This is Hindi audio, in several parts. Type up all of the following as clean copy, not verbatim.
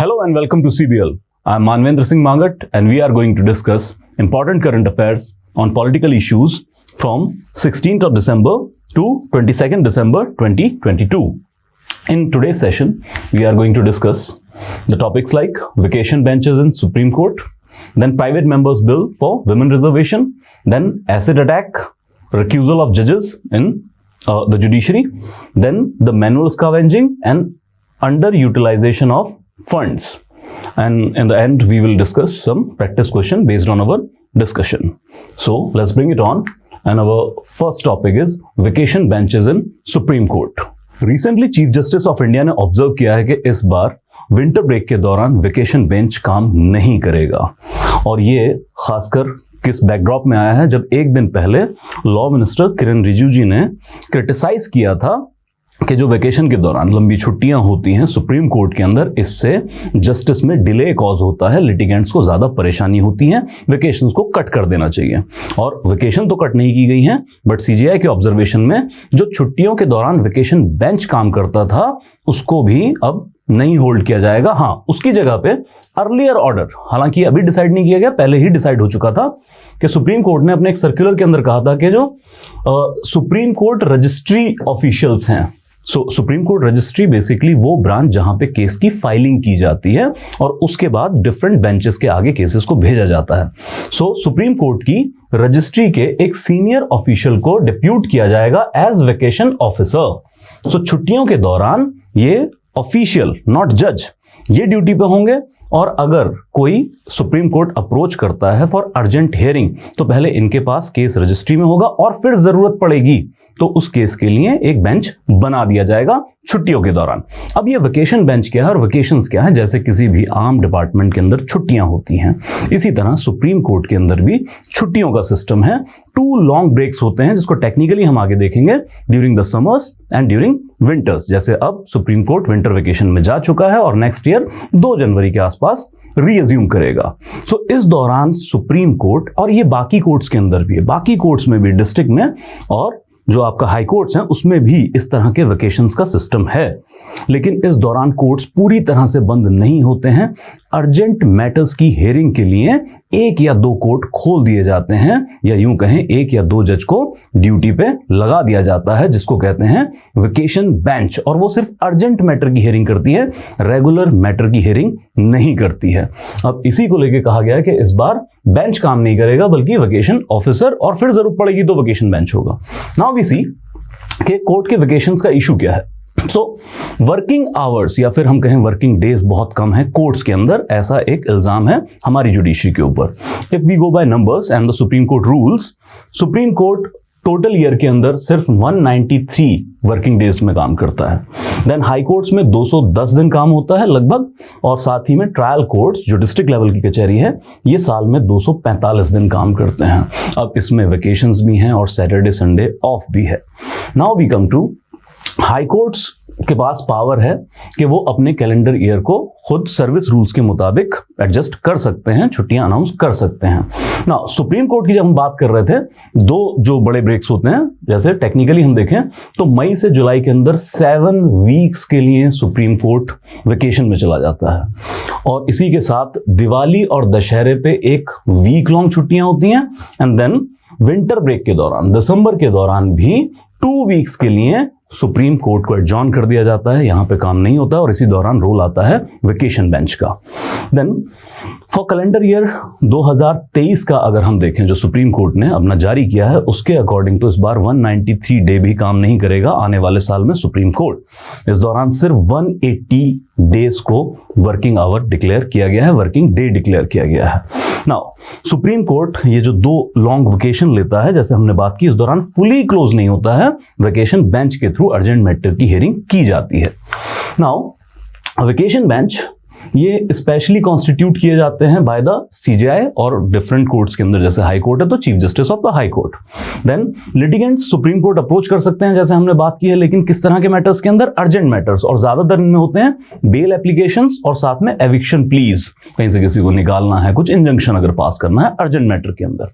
Hello and welcome to CBL. I am Manvendra Singh Mangat and we are going to discuss important current affairs on political issues from 16th of December to 22nd December 2022. In today's session, we are going to discuss the topics like vacation benches in Supreme Court, then private members bill for women reservation, then acid attack, recusal of judges in the judiciary, then the manual scavenging and underutilization of funds, and in the end we will discuss some practice question based on our discussion. So let's bring it on, and our first topic is vacation benches in Supreme Court. Recently chief justice of India ने ऑब्जर्व किया है कि इस बार विंटर ब्रेक के दौरान वेकेशन बेंच काम नहीं करेगा, और ये खासकर किस बैकड्रॉप में आया है जब एक दिन पहले लॉ मिनिस्टर किरण रिजिजू जी ने क्रिटिसाइज किया था कि जो वेकेशन के दौरान लंबी छुट्टियां होती हैं सुप्रीम कोर्ट के अंदर, इससे जस्टिस में डिले कॉज होता है, लिटिगेंट्स को ज्यादा परेशानी होती है, वेकेशंस को कट कर देना चाहिए। और वेकेशन तो कट नहीं की गई हैं, बट सीजीआई के ऑब्जर्वेशन में जो छुट्टियों के दौरान वेकेशन बेंच काम करता था उसको भी अब नहीं होल्ड किया जाएगा। हाँ, उसकी जगह पे अर्लियर ऑर्डर, हालांकि अभी डिसाइड नहीं किया गया, पहले ही डिसाइड हो चुका था कि सुप्रीम कोर्ट ने अपने एक सर्कुलर के अंदर कहा था कि जो सुप्रीम कोर्ट रजिस्ट्री ऑफिशियल्स हैं, सुप्रीम कोर्ट रजिस्ट्री बेसिकली वो ब्रांच जहां पे केस की फाइलिंग की जाती है और उसके बाद डिफरेंट बेंचेस के आगे केसेस को भेजा जाता है। सुप्रीम कोर्ट की रजिस्ट्री के एक सीनियर ऑफिशियल को डिप्यूट किया जाएगा एज वेकेशन ऑफिसर। छुट्टियों के दौरान ये ऑफिशियल, नॉट जज, ये ड्यूटी पे होंगे, और अगर कोई सुप्रीम कोर्ट अप्रोच करता है फॉर अर्जेंट हियरिंग तो पहले इनके पास केस रजिस्ट्री में होगा और फिर जरूरत पड़ेगी तो उस केस के लिए एक बेंच बना दिया जाएगा छुट्टियों के दौरान। अब ये वेकेशन बेंच क्या है और वेकेशंस क्या है? जैसे किसी भी आम डिपार्टमेंट के अंदर छुट्टियां होती हैं, इसी तरह सुप्रीम कोर्ट के अंदर भी छुट्टियों का सिस्टम है। 2 लॉन्ग ब्रेक्स होते हैं जिसको टेक्निकली हम आगे देखेंगे, during the summers and during winters. जैसे अब सुप्रीम कोर्ट विंटर वेकेशन में जा चुका है और नेक्स्ट ईयर 2 जनवरी के आसपास रीअज्यूम करेगा। इस दौरान सुप्रीम कोर्ट, और ये बाकी कोर्ट्स के अंदर भी है, बाकी कोर्ट्स में भी, डिस्ट्रिक्ट में और जो आपका हाई कोर्ट्स हैं उसमें भी इस तरह के वेकेशंस का सिस्टम है। लेकिन इस दौरान कोर्ट्स पूरी तरह से बंद नहीं होते हैं। अर्जेंट मैटर्स की हियरिंग के लिए 1 या 2 कोर्ट खोल दिए जाते हैं, या यूं कहें 1 या 2 जज को ड्यूटी पे लगा दिया जाता है, जिसको कहते हैं वेकेशन बेंच, और वो सिर्फ अर्जेंट मैटर की हियरिंग करती है, रेगुलर मैटर की हियरिंग नहीं करती है। अब इसी को लेके कहा गया है कि इस बार बेंच काम नहीं करेगा बल्कि वेकेशन ऑफिसर, और फिर जरूरत पड़ेगी तो वेकेशन बेंच होगा। नाउ वी सी कि कोर्ट के वेकेशंस का इशू क्या है। वर्किंग आवर्स या फिर हम कहें वर्किंग डेज बहुत कम है कोर्ट्स के अंदर, ऐसा एक इल्जाम है हमारी जुडिशरी के ऊपर। If we go by numbers and the supreme court rules, supreme court total year के अंदर सिर्फ 193 वर्किंग डेज में काम करता है। देन हाई कोर्ट्स में 210 दिन काम होता है लगभग, और साथ ही में ट्रायल कोर्ट्स जो डिस्ट्रिक्ट लेवल की कचहरी है ये साल में 245 दिन काम करते हैं। अब इसमें वेकेशंस भी हैं और सैटरडे संडे ऑफ भी है। Now we come to high courts के पास पावर है कि वो अपने कैलेंडर ईयर को खुद सर्विस रूल्स के मुताबिक एडजस्ट कर सकते हैं, छुट्टियां अनाउंस कर सकते हैं। ना सुप्रीम कोर्ट की जब हम बात कर रहे थे, 2 जो बड़े ब्रेक्स होते हैं, जैसे टेक्निकली हम देखें तो मई से जुलाई के अंदर 7 वीक्स के लिए सुप्रीम कोर्ट वेकेशन में चला जाता है, और इसी के साथ दिवाली और दशहरे पे 1 वीक लॉन्ग छुट्टियां होती हैं, एंड देन विंटर ब्रेक के दौरान दिसंबर के दौरान भी 2 वीक्स के लिए सुप्रीम कोर्ट को एडजॉर्न कर दिया जाता है, यहां पे काम नहीं होता, और इसी दौरान रोल आता है वेकेशन बेंच का। देन फॉर कैलेंडर ईयर 2023 का अगर हम देखें जो सुप्रीम कोर्ट ने अपना जारी किया है, उसके अकॉर्डिंग तो इस बार 193 डे भी काम नहीं करेगा आने वाले साल में सुप्रीम कोर्ट। इस दौरान सिर्फ 180 डेज को वर्किंग आवर डिक्लेयर किया गया है, वर्किंग डे डिक्लेयर किया गया है। नाउ सुप्रीम कोर्ट ये जो 2 लॉन्ग वेकेशन लेता है, जैसे हमने बात की, इस दौरान फुली क्लोज नहीं होता है, वेकेशन बेंच के थ्रू अर्जेंट मैटर की हियरिंग की जाती है। नाउ वेकेशन बेंच ये स्पेशली कॉन्स्टिट्यूट किए जाते हैं बाय द सीजीआई और डिफरेंट कोर्ट्स के अंदर, जैसे हाई कोर्ट है तो chief justice of the high court. Then litigants supreme court approach कर सकते हैं, जैसे हमने बात की है, लेकिन किस तरह के मैटर्स के अंदर? अर्जेंट मैटर्स, और ज्यादातर इनमें होते हैं बेल एप्लीकेशंस और साथ में एविक्शन प्लीज, कहीं से किसी को निकालना है, कुछ इंजंक्शन अगर पास करना है अर्जेंट मैटर के अंदर।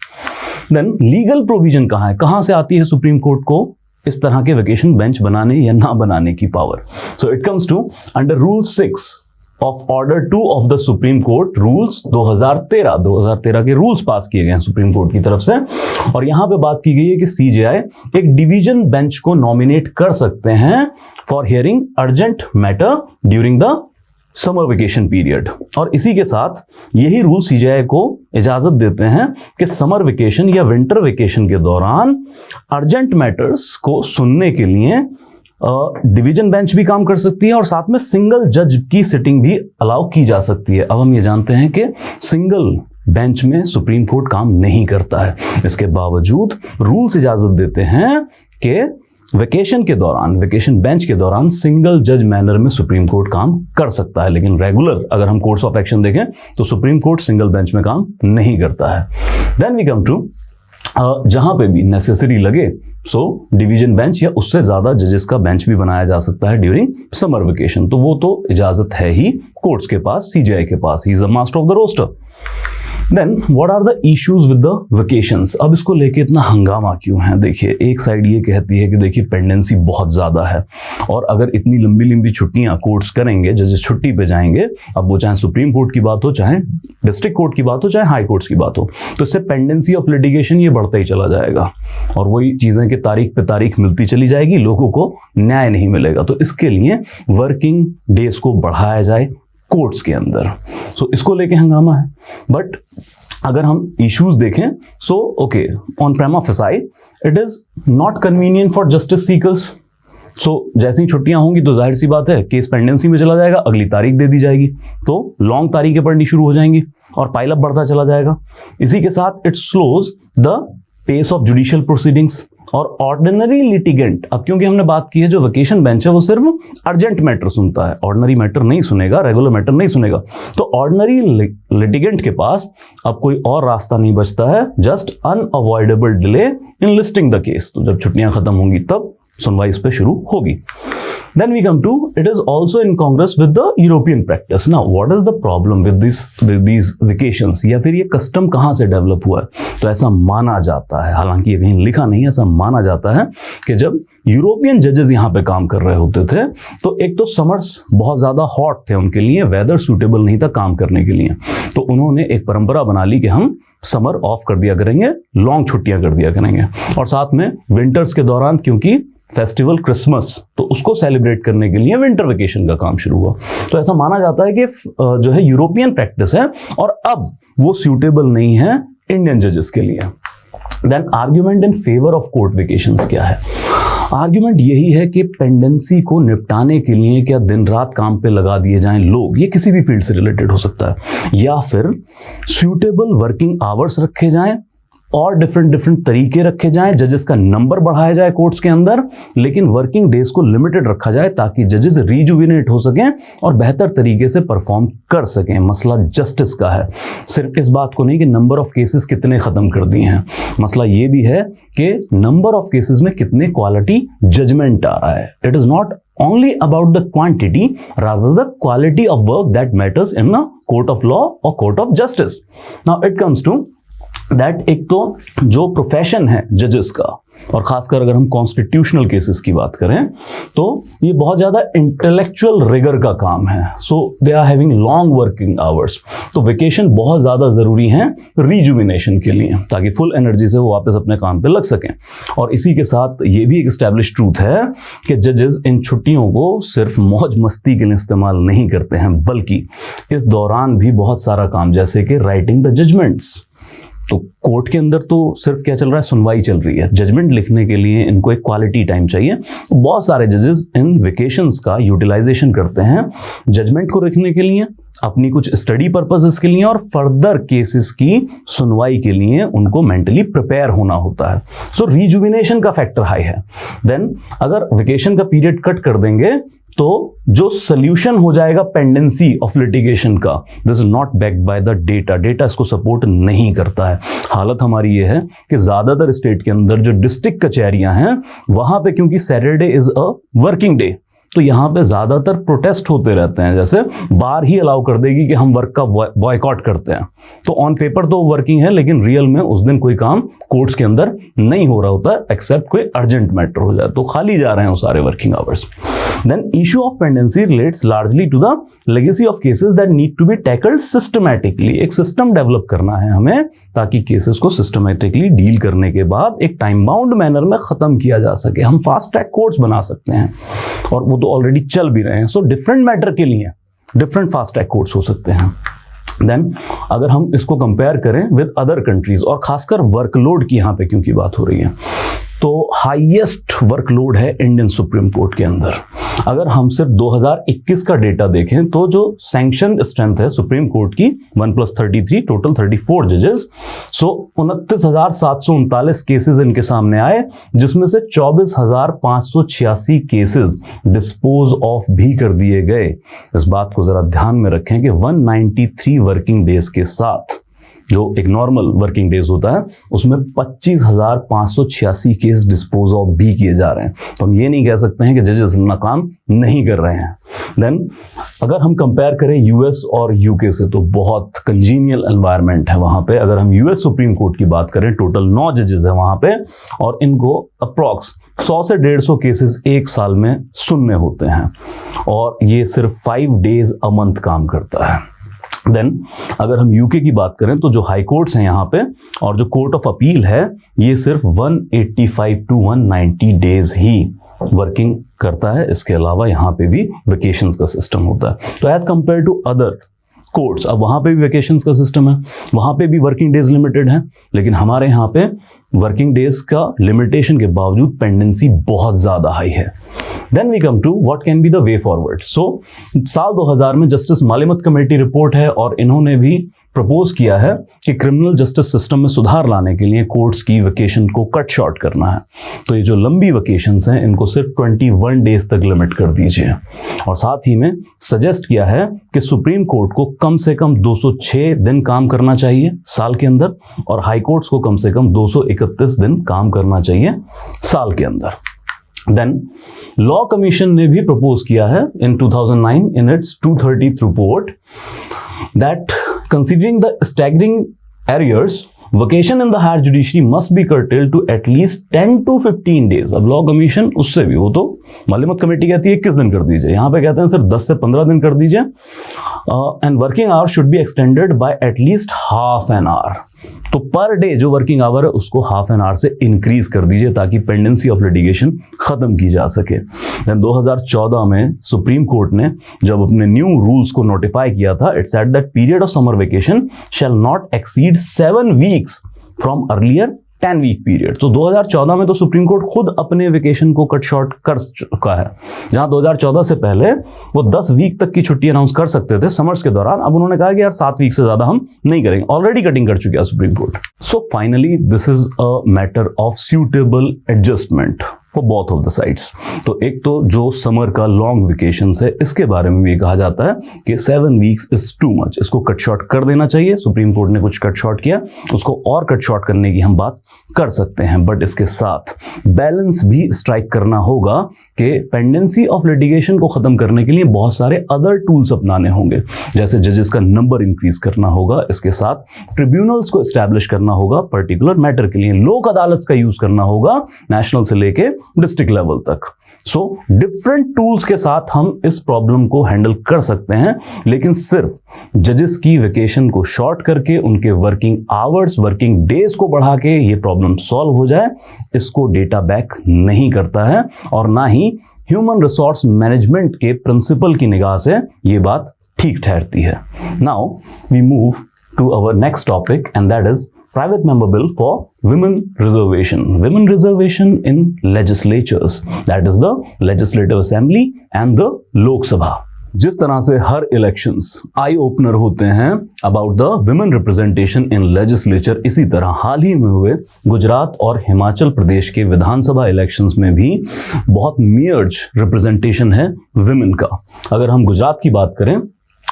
देन लीगल प्रोविजन कहां है, कहां से आती है सुप्रीम कोर्ट को इस तरह के वेकेशन बेंच बनाने या ना बनाने की power? So it comes to under rule 6 of order 2 of the supreme court rules 2013 के रूल्स पास किए गए हैं सुप्रीम कोर्ट की तरफ से। और यहां पे बात की गई है कि सीजेआई एक डिवीजन बेंच को नॉमिनेट कर सकते हैं for hearing urgent matter during the summer vacation period. और इसी के साथ यही रूल सीजेआई को इजाजत देते हैं कि समर वेकेशन या विंटर वेकेशन के दौरान अर्जेंट मैटर्स को सुनने के लिए डिवीजन बेंच भी काम कर सकती है और साथ में सिंगल जज की सिटिंग भी अलाउ की जा सकती है। अब हम ये जानते हैं कि सिंगल बेंच में सुप्रीम कोर्ट काम नहीं करता है, इसके बावजूद रूल्स इजाजत देते हैं कि वेकेशन के दौरान, वेकेशन बेंच के दौरान सिंगल जज मैनर में सुप्रीम कोर्ट काम कर सकता है। लेकिन रेगुलर अगर हम कोर्स ऑफ एक्शन देखें तो सुप्रीम कोर्ट सिंगल बेंच में काम नहीं करता है। देन वी कम टू जहां पे भी नेसेसरी लगे सो डिवीजन बेंच या उससे ज्यादा जजेस का बेंच भी बनाया जा सकता है ड्यूरिंग समर वेकेशन। तो वो तो इजाजत है ही कोर्ट्स के पास, सीजेआई के पास, he is the master of the roster. Then what are the issues with the vacations? अब इसको लेके इतना हंगामा क्यों है? देखिए, एक साइड ये कहती है कि देखिए पेंडेंसी बहुत ज्यादा है और अगर इतनी लंबी लंबी छुट्टियां कोर्ट्स करेंगे, जजेस छुट्टी पे जाएंगे, अब वो चाहे सुप्रीम कोर्ट की बात हो, चाहे डिस्ट्रिक्ट कोर्ट की बात हो, चाहे हाई कोर्ट्स की बात हो, तो इससे पेंडेंसी ऑफ लिटिगेशन ये बढ़ता ही चला जाएगा और वही चीजें कि तारीख पे तारीख मिलती चली जाएगी, लोगों को न्याय नहीं मिलेगा। तो इसके लिए वर्किंग डेज को बढ़ाया जाए कोर्ट्स के अंदर। सो इसको लेके हंगामा है। बट अगर हम इश्यूज देखें, so okay, on prima facie it is not convenient for justice seekers. So जैसी छुट्टियां होंगी तो जाहिर सी बात है केस पेंडेंसी में चला जाएगा, अगली तारीख दे दी जाएगी, तो लॉन्ग तारीखें पड़नी शुरू हो जाएंगी और पाइल अप बढ़ता चला जाएगा। इसी के साथ it slows the pace of judicial proceedings और ऑर्डिनरी लिटिगेंट। अब क्योंकि हमने बात की है जो वेकेशन बेंच है वो सिर्फ अर्जेंट मैटर सुनता है, ऑर्डिनरी मैटर नहीं सुनेगा, रेगुलर मैटर नहीं सुनेगा। तो ऑर्डिनरी लिटिगेंट के पास अब कोई और रास्ता नहीं बचता है, just unavoidable delay in listing the case. तो जब छुट्टियां खत्म होंगी तब सुनवाई इस पे शुरू होगी। Then we come to it is also in congress with the European practice. Now, what is the problem with these vacations? या फिर ये कस्टम कहाँ से डेवलप हुआ है? तो ऐसा माना जाता है, हालांकि ये कहीं लिखा नहीं है, ऐसा माना जाता है कि जब यूरोपियन जजेस यहाँ पे काम कर रहे होते थे तो एक तो समर्स बहुत ज्यादा हॉट थे उनके लिए, वेदर सूटेबल नहीं था काम करने के लिए, तो उन्होंने एक परंपरा बना ली कि हम समर ऑफ कर दिया करेंगे, लॉन्ग छुट्टियां कर दिया करेंगे। और साथ में विंटर्स के दौरान क्योंकि फेस्टिवल क्रिसमस, तो उसको सेलिब्रेट करने के लिए विंटर वेकेशन का काम शुरू हुआ। तो ऐसा माना जाता है कि जो है यूरोपियन प्रैक्टिस है और अब वो सूटेबल नहीं है इंडियन जजेस के लिए। Then argument in favour of court vacations क्या है? आर्ग्यूमेंट यही है कि पेंडेंसी को निपटाने के लिए क्या दिन रात काम पे लगा दिए जाएं लोग, ये किसी भी फील्ड से रिलेटेड हो सकता है, या फिर सूटेबल वर्किंग आवर्स रखे जाएं और डिफरेंट तरीके रखे जाएं, जजेस का नंबर बढ़ाया जाए कोर्ट्स के अंदर, लेकिन वर्किंग डेज को लिमिटेड रखा जाए ताकि जजेस रिजुविनेट हो सकें और बेहतर तरीके से परफॉर्म कर सकें। मसला जस्टिस का है, सिर्फ इस बात को नहीं कि नंबर ऑफ केसेस कितने खत्म कर दिए हैं, मसला ये भी है कि नंबर ऑफ केसेस में कितने क्वालिटी जजमेंट आ रहा है। It is not only about the quantity, rather the quality of work that matters in a court of law or court of justice. Now it comes to that एक तो जो प्रोफेशन है जजेस का, और खासकर अगर हम कॉन्स्टिट्यूशनल केसेस की बात करें तो ये बहुत ज्यादा इंटेलेक्चुअल रिगर का काम है। So they are having long working hours, तो वेकेशन बहुत ज्यादा जरूरी है रिजुविनेशन के लिए ताकि फुल एनर्जी से वो वापस अपने काम पे लग सकें। और इसी के साथ ये भी एक एस्टैब्लिश ट्रूथ है कि जजेस इन छुट्टियों को सिर्फ मौज मस्ती के लिए इस्तेमाल नहीं करते हैं, बल्कि इस दौरान भी बहुत सारा काम जैसे कि राइटिंग द जजमेंट्स, तो कोर्ट के अंदर तो सिर्फ क्या चल रहा है, सुनवाई चल रही है, जजमेंट लिखने के लिए इनको एक क्वालिटी टाइम चाहिए। बहुत सारे जजेस इन वेकेशंस का यूटिलाइजेशन करते हैं जजमेंट को लिखने के लिए, अपनी कुछ स्टडी पर्पसेस के लिए और फर्दर केसेस की सुनवाई के लिए उनको मेंटली प्रिपेयर होना होता है। सो रिजुविनेशन का फैक्टर हाई है। देन अगर वेकेशन का पीरियड कट कर देंगे तो जो सोल्यूशन हो जाएगा पेंडेंसी ऑफ लिटिगेशन का, this is not backed by the data, data इसको सपोर्ट नहीं करता है। हालत हमारी ये है कि ज्यादातर स्टेट के अंदर जो डिस्ट्रिक्ट कचहरियां हैं वहां पे क्योंकि Saturday is a working day, तो यहाँ पे ज्यादातर प्रोटेस्ट होते रहते हैं, जैसे बार ही अलाउ कर देगी कि हम वर्क का बॉयकॉट करते हैं, तो ऑन पेपर तो वर्किंग है लेकिन रियल में उस दिन कोई काम कोर्ट्स के अंदर नहीं हो रहा होता है, एक्सेप्ट कोई अर्जेंट मैटर हो जाए तो खाली जा रहे हैं वो सारे working hours. Then issue of pendency relates largely to the legacy of cases that need to be tackled systematically। एक सिस्टम डेवलप करना है हमें ताकि केसेस को सिस्टमेटिकली डील करने के बाद एक टाइम बाउंड मैनर में खत्म किया जा सके। हम फास्ट ट्रैक कोर्ट्स बना सकते हैं और वो तो ऑलरेडी चल भी रहे हैं। सो डिफरेंट मैटर के लिए डिफरेंट फास्ट ट्रैक कोर्ट्स हो सकते हैं। देन अगर हम इसको कंपेयर करें विद अदर कंट्रीज और खासकर वर्कलोड की यहाँ पे क्योंकि बात हो रही है, तो हाईएस्ट वर्कलोड है इंडियन सुप्रीम कोर्ट के अंदर। अगर हम सिर्फ 2021 का डेटा देखें तो जो सैंक्शन स्ट्रेंथ है सुप्रीम कोर्ट की 1+33 टोटल 34 जजेस, सो 29,739 केसेस इनके सामने आए, जिसमें से 24,586 केसेस डिस्पोज ऑफ भी कर दिए गए। इस बात को जरा ध्यान में रखें कि 193 वर्किंग डेज के साथ जो एक नॉर्मल वर्किंग डेज होता है उसमें 25,586 केस डिस्पोज ऑफ भी किए जा रहे हैं। तो हम ये नहीं कह सकते हैं कि जजेस अपना काम नहीं कर रहे हैं। देन अगर हम कंपेयर करें यूएस और यूके से तो बहुत कंजीनियल एनवायरनमेंट है वहां पे। अगर हम यूएस सुप्रीम कोर्ट की बात करें, टोटल 9 जजेस है वहां पे और इनको अप्रॉक्स 100 से 150 केसेस एक साल में सुनने होते हैं और ये सिर्फ 5 डेज अ मंथ काम करता है। देन अगर हम यूके की बात करें तो जो हाई कोर्ट्स हैं यहाँ पे और जो कोर्ट ऑफ अपील है ये सिर्फ 185 टू 190 डेज ही वर्किंग करता है। इसके अलावा यहाँ पे भी वेकेशंस का सिस्टम होता है। तो as compared to other courts, अब वहाँ पे भी वेकेशंस का सिस्टम है, वहाँ पे भी वर्किंग डेज लिमिटेड है, लेकिन हमारे यहाँ पे वर्किंग डेज का लिमिटेशन के बावजूद पेंडेंसी बहुत ज़्यादा हाई है। Then we come to what can be the way forward. So साल 2000 में जस्टिस मालिमत कमेटी रिपोर्ट है और इन्होंने भी प्रपोज किया है कि क्रिमिनल जस्टिस सिस्टम में सुधार लाने के लिए कोर्ट्स की वेकेशन को कट शॉर्ट करना है। तो ये जो लंबी वेकेशंस हैं इनको सिर्फ 21 डेज तक लिमिट कर दीजिए और साथ ही में सजेस्ट किया है कि सुप्रीम कोर्ट को कम से कम 206 दिन काम करना चाहिए साल के अंदर और हाई कोर्ट्स को कम से कम 231 दिन काम करना चाहिए साल के अंदर। देन लॉ कमीशन ने भी प्रपोज किया है इन 2009 in its 230th report that considering the staggering arrears, vacation in the higher judiciary must be curtailed to at least 10 to 15 days। अब लॉ कमीशन उससे भी, वो तो मालिमत कमेटी कहती है 21 दिन कर दीजिए, यहाँ पे कहते हैं सिर्फ 10 से 15 दिन कर दीजिए। And working hour should be extended by at least half an hour. तो पर डे जो वर्किंग आवर है उसको हाफ एन आवर से इंक्रीज कर दीजिए ताकि पेंडेंसी ऑफ लिटिगेशन खत्म की जा सके। देन 2014 में सुप्रीम कोर्ट ने जब अपने न्यू रूल्स को नोटिफाई किया था, it said that period of summer vacation shall not exceed 7 weeks from earlier 10 week period. तो 2014 में तो सुप्रीम कोर्ट खुद अपने वेकेशन को कट शॉर्ट कर चुका है। जहां 2014 से पहले वो 10 वीक तक की छुट्टी अनाउंस कर सकते थे समर्स के दौरान, अब उन्होंने कहा कि यार 7 वीक से ज्यादा हम नहीं करेंगे। ऑलरेडी कटिंग कर चुकी है supreme court. So finally this is a matter of suitable adjustment for both of the sides. तो एक तो जो समर का लॉन्ग वेकेशन है इसके बारे में भी कहा जाता है कि 7 वीक्स इज टू मच, इसको कट शॉर्ट कर देना चाहिए। सुप्रीम कोर्ट ने कुछ कट शॉर्ट किया, उसको और कट शॉर्ट करने की हम बात कर सकते हैं, बट इसके साथ बैलेंस भी स्ट्राइक करना होगा कि पेंडेंसी ऑफ लिटिगेशन को खत्म करने के लिए बहुत सारे अदर टूल्स अपनाने होंगे, जैसे जजेस का नंबर इंक्रीज करना होगा, इसके साथ ट्रिब्यूनल्स को एस्टैब्लिश करना होगा पर्टिकुलर मैटर के लिए, लोक अदालत का यूज करना होगा नेशनल से लेके डिस्ट्रिक्ट लेवल तक। सो डिफरेंट टूल्स के साथ हम इस प्रॉब्लम को हैंडल कर सकते हैं, लेकिन सिर्फ जजेस की वेकेशन को शॉर्ट करके उनके वर्किंग आवर्स, वर्किंग डेज को बढ़ा के ये प्रॉब्लम सॉल्व हो जाए, इसको डेटा बैक नहीं करता है और ना ही ह्यूमन रिसोर्स मैनेजमेंट के प्रिंसिपल की निगाह से ये बात ठीक ठहरती है। Now we move to our next topic and that is private member bill for women reservation in legislatures, that is the legislative assembly and the Lok Sabha। जिस तरह से हर इलेक्शंस आई ओपनर होते हैं about the women representation in legislature, इसी तरह हाल ही में हुए गुजरात और हिमाचल प्रदेश के विधानसभा इलेक्शंस में भी बहुत मियर्ज रिप्रेजेंटेशन है विमेन का। अगर हम गुजरात की बात करें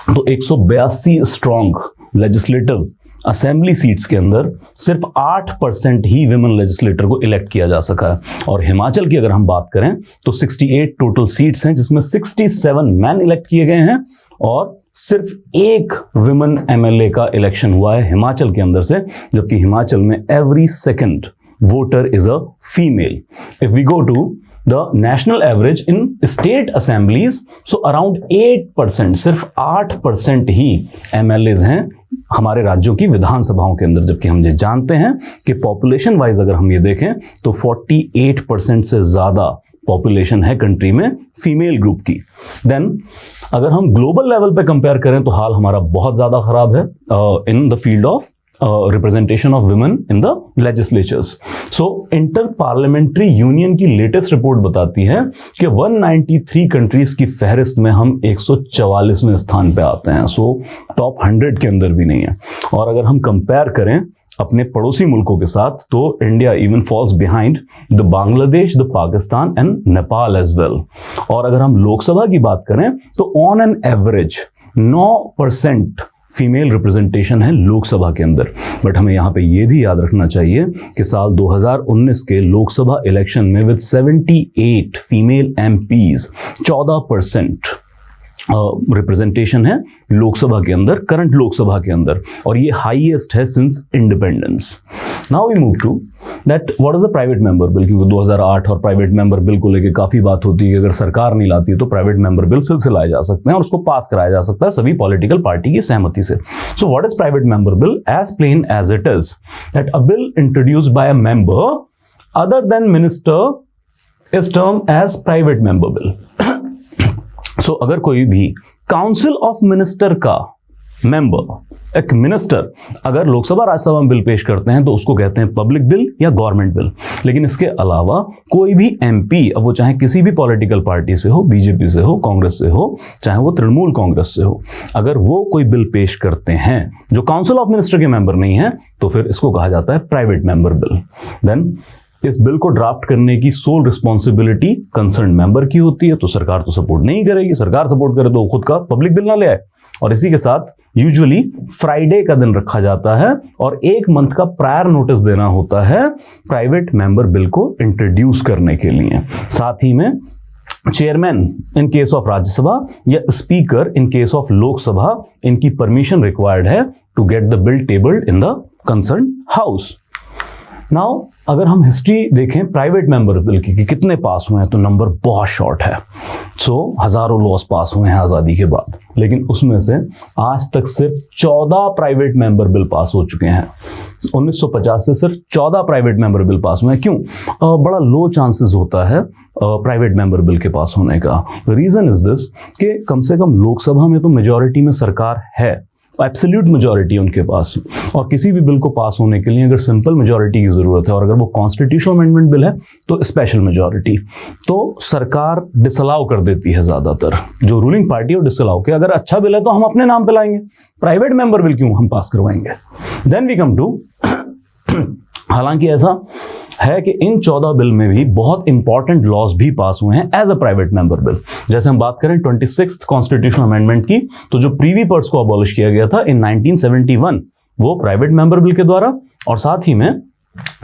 तो 182 स्ट्रॉन्ग लेजिस्लेटिव असेंबली सीट्स के अंदर सिर्फ 8% ही विमेन लेजिस्लेटर को इलेक्ट किया जा सका है। और हिमाचल की अगर हम बात करें तो 68 टोटल सीट्स हैं जिसमें 67 मैन इलेक्ट किए गए हैं और सिर्फ एक विमेन एमएलए का इलेक्शन हुआ है हिमाचल के अंदर से, जबकि हिमाचल में every second voter is a female. If we go to the national average in state assemblies, so around 8%, सिर्फ 8% ही MLAs हैं हमारे राज्यों की विधानसभाओं के अंदर, जबकि हम ये जानते हैं कि पॉपुलेशन वाइज अगर हम ये देखें तो 48% से ज्यादा पॉपुलेशन है कंट्री में फीमेल ग्रुप की. देन अगर हम ग्लोबल लेवल पे कंपेयर करें तो हाल हमारा बहुत ज्यादा खराब है in the field of representation of women in the legislatures. So inter parliamentary union की लेटेस्ट रिपोर्ट बताती है कि 193 कंट्रीज की फहरिस्त में हम 144वें स्थान पे आते हैं. सो टॉप 100 के अंदर भी नहीं है. और अगर हम कंपेयर करें अपने पड़ोसी मुल्कों के साथ तो India even falls behind the Bangladesh, the Pakistan and Nepal as well. और अगर हम लोकसभा की बात करें तो on an average 9% female representation है लोकसभा के अंदर. बट हमें यहाँ पे ये भी याद रखना चाहिए कि साल 2019 के लोकसभा इलेक्शन में विद 78 फीमेल एमपीज 14% रिप्रेजेंटेशन है लोकसभा के अंदर, करंट लोकसभा के अंदर, और ये हाईएस्ट है since independence. Now we move to that what is the private member bill, क्योंकि 2008 और प्राइवेट मेंबर बिल को लेकर काफी बात होती है कि अगर सरकार नहीं लाती है तो प्राइवेट मेंबर बिल फिर से लाए जा सकते हैं और उसको पास कराया जा सकता है सभी पॉलिटिकल पार्टी की सहमति से. So what is private member bill? As plain as it is that a bill introduced by a member other than minister is term as private member bill. So अगर कोई भी काउंसिल ऑफ मिनिस्टर का मेंबर, एक मिनिस्टर अगर लोकसभा राज्यसभा में बिल पेश करते हैं तो उसको कहते हैं पब्लिक बिल या गवर्नमेंट बिल. लेकिन इसके अलावा कोई भी एमपी, अब वो चाहे किसी भी पॉलिटिकल पार्टी से हो, बीजेपी से हो, कांग्रेस से हो, चाहे वो तृणमूल कांग्रेस से हो, अगर वो कोई बिल पेश करते हैं जो काउंसिल ऑफ मिनिस्टर के मेंबर नहीं है तो फिर इसको कहा जाता है प्राइवेट मेंबर बिल. देन इस बिल को ड्राफ्ट करने की सोल रिस्पॉन्सिबिलिटी कंसर्न मेंबर की होती है. तो सरकार तो सपोर्ट नहीं करेगी, सरकार सपोर्ट करे तो खुद का पब्लिक बिल ना ले आए. और इसी के साथ यूजुअली फ्राइडे का दिन रखा जाता है और 1 मंथ का प्रायर नोटिस देना होता है प्राइवेट मेंबर बिल को इंट्रोड्यूस करने के लिए. साथ ही में chairman in case of Rajya Sabha या speaker in case of Lok Sabha, इनकी परमिशन रिक्वायर्ड है to get the bill tabled in the concern house. Now अगर हम हिस्ट्री देखें प्राइवेट मेंबर बिल की कि कितने पास हुए हैं तो नंबर बहुत शॉर्ट है. सो हजारों लॉस पास हुए हैं आज़ादी के बाद, लेकिन उसमें से आज तक सिर्फ 14 प्राइवेट मेंबर बिल पास हो चुके हैं. 1950 से सिर्फ 14 प्राइवेट मेंबर बिल पास हुए हैं. क्यों? बड़ा लो चांसेस होता है प्राइवेट मेंबर बिल के पास होने का. रीजन इज दिस कि कम से कम लोकसभा में तो मेजॉरिटी में सरकार है, एब्सोल्यूट मेजॉरिटी उनके पास, और किसी भी बिल को पास होने के लिए अगर सिंपल मेजॉरिटी की जरूरत है और अगर वो कॉन्स्टिट्यूशनल अमेंडमेंट बिल है तो स्पेशल मेजॉरिटी. तो सरकार डिसअलाउ कर देती है ज्यादातर, जो रूलिंग पार्टी है डिसअलाउ के अगर अच्छा बिल है तो हम अपने नाम पे लाएंगे, प्राइवेट मेंबर बिल क्यों हम पास करवाएंगे. देन वी कम टू हालांकि ऐसा है कि इन 14 बिल में भी बहुत इंपॉर्टेंट लॉज भी पास हुए हैं as a private member bill. जैसे हम बात करें 26th कॉन्स्टिट्यूशनल अमेंडमेंट की, तो जो प्रीवी पर्स को अबॉलिश किया गया था इन 1971 वो प्राइवेट मेंबर बिल के द्वारा, और साथ ही में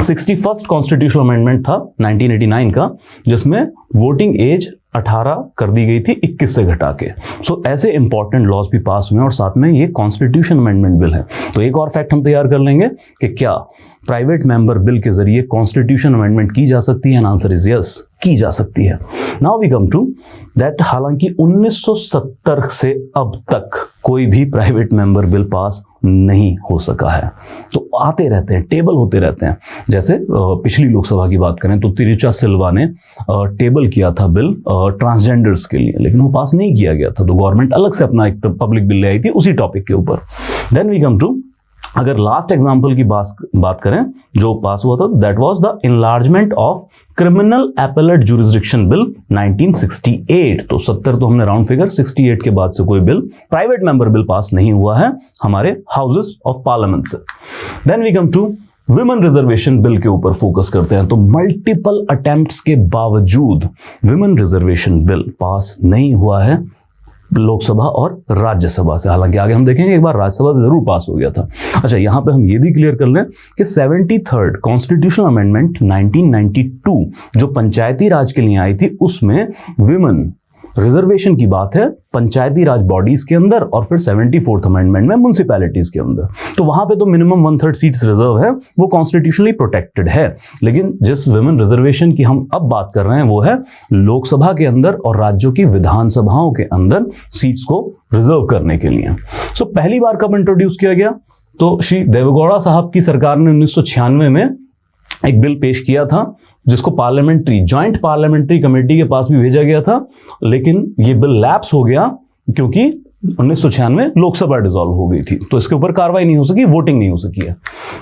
61st कॉन्स्टिट्यूशनल अमेंडमेंट था 1989 का, जिसमें वोटिंग एज 18 कर दी गई थी 21 से घटा के. सो ऐसे इंपॉर्टेंट लॉज भी पास हुए हैं और साथ में ये कॉन्स्टिट्यूशन अमेंडमेंट बिल है. तो एक और फैक्ट हम तैयार कर लेंगे कि क्या प्राइवेट मेंबर बिल के जरिए कॉन्स्टिट्यूशन अमेंडमेंट की जा सकती है. आंसर इज यस, की जा सकती है. Now we come to that हालांकि 1970 से अब तक कोई भी प्राइवेट मेंबर बिल पास नहीं हो सका है. तो आते रहते हैं, टेबल होते रहते हैं. जैसे पिछली लोकसभा की बात करें तो तिरुचा सिल्वा ने टेबल किया था बिल ट्रांसजेंडर्स के लिए, लेकिन वो पास नहीं किया गया था, तो गवर्नमेंट अलग से अपना एक पब्लिक बिल ले आई थी उसी टॉपिक के ऊपर. देन वी कम टू, अगर लास्ट एग्जांपल की बात करें जो पास हुआ था, that was the enlargement of criminal appellate jurisdiction bill 1968. तो 70 तो हमने राउंड फिगर, 68 के बाद से कोई bill private member bill pass नहीं हुआ है हमारे हाउसेस ऑफ पार्लियामेंट से. Then we come to women reservation bill के ऊपर फोकस करते हैं. तो मल्टीपल अटेम्प्ट्स के बावजूद विमेन रिजर्वेशन बिल पास नहीं हुआ है लोकसभा और राज्यसभा से. हालांकि आगे हम देखेंगे एक बार राज्यसभा से जरूर पास हो गया था. अच्छा, यहां पे हम ये भी क्लियर कर लें कि 73rd कॉन्स्टिट्यूशनल अमेंडमेंट 1992 जो पंचायती राज के लिए आई थी, उसमें विमेन रिजर्वेशन की बात है पंचायती राज बॉडीज के अंदर और फिर 74th अमेंडमेंट में म्युनिसिपैलिटीज के अंदर। तो वहां पे तो मिनिमम 1/3 सीट्स रिजर्व है, वो कॉन्स्टिट्यूशनली प्रोटेक्टेड है। लेकिन जिस विमेन रिजर्वेशन की हम अब बात कर रहे हैं वो है लोकसभा के अंदर और राज्यों की विधानसभाओं के अंदर सीट्स को रिजर्व करने के लिए। सो पहली बार कब इंट्रोड्यूस किया गया? तो श्री देवेगौड़ा साहब की सरकार ने 1996 में एक बिल पेश किया था जिसको जॉइंट पार्लियामेंट्री कमेटी के पास भी भेजा गया था, लेकिन ये बिल लैप्स हो गया क्योंकि 1996 लोकसभा डिसॉल्व हो गई थी, तो इसके ऊपर कार्रवाई नहीं हो सकी, वोटिंग नहीं हो सकी है।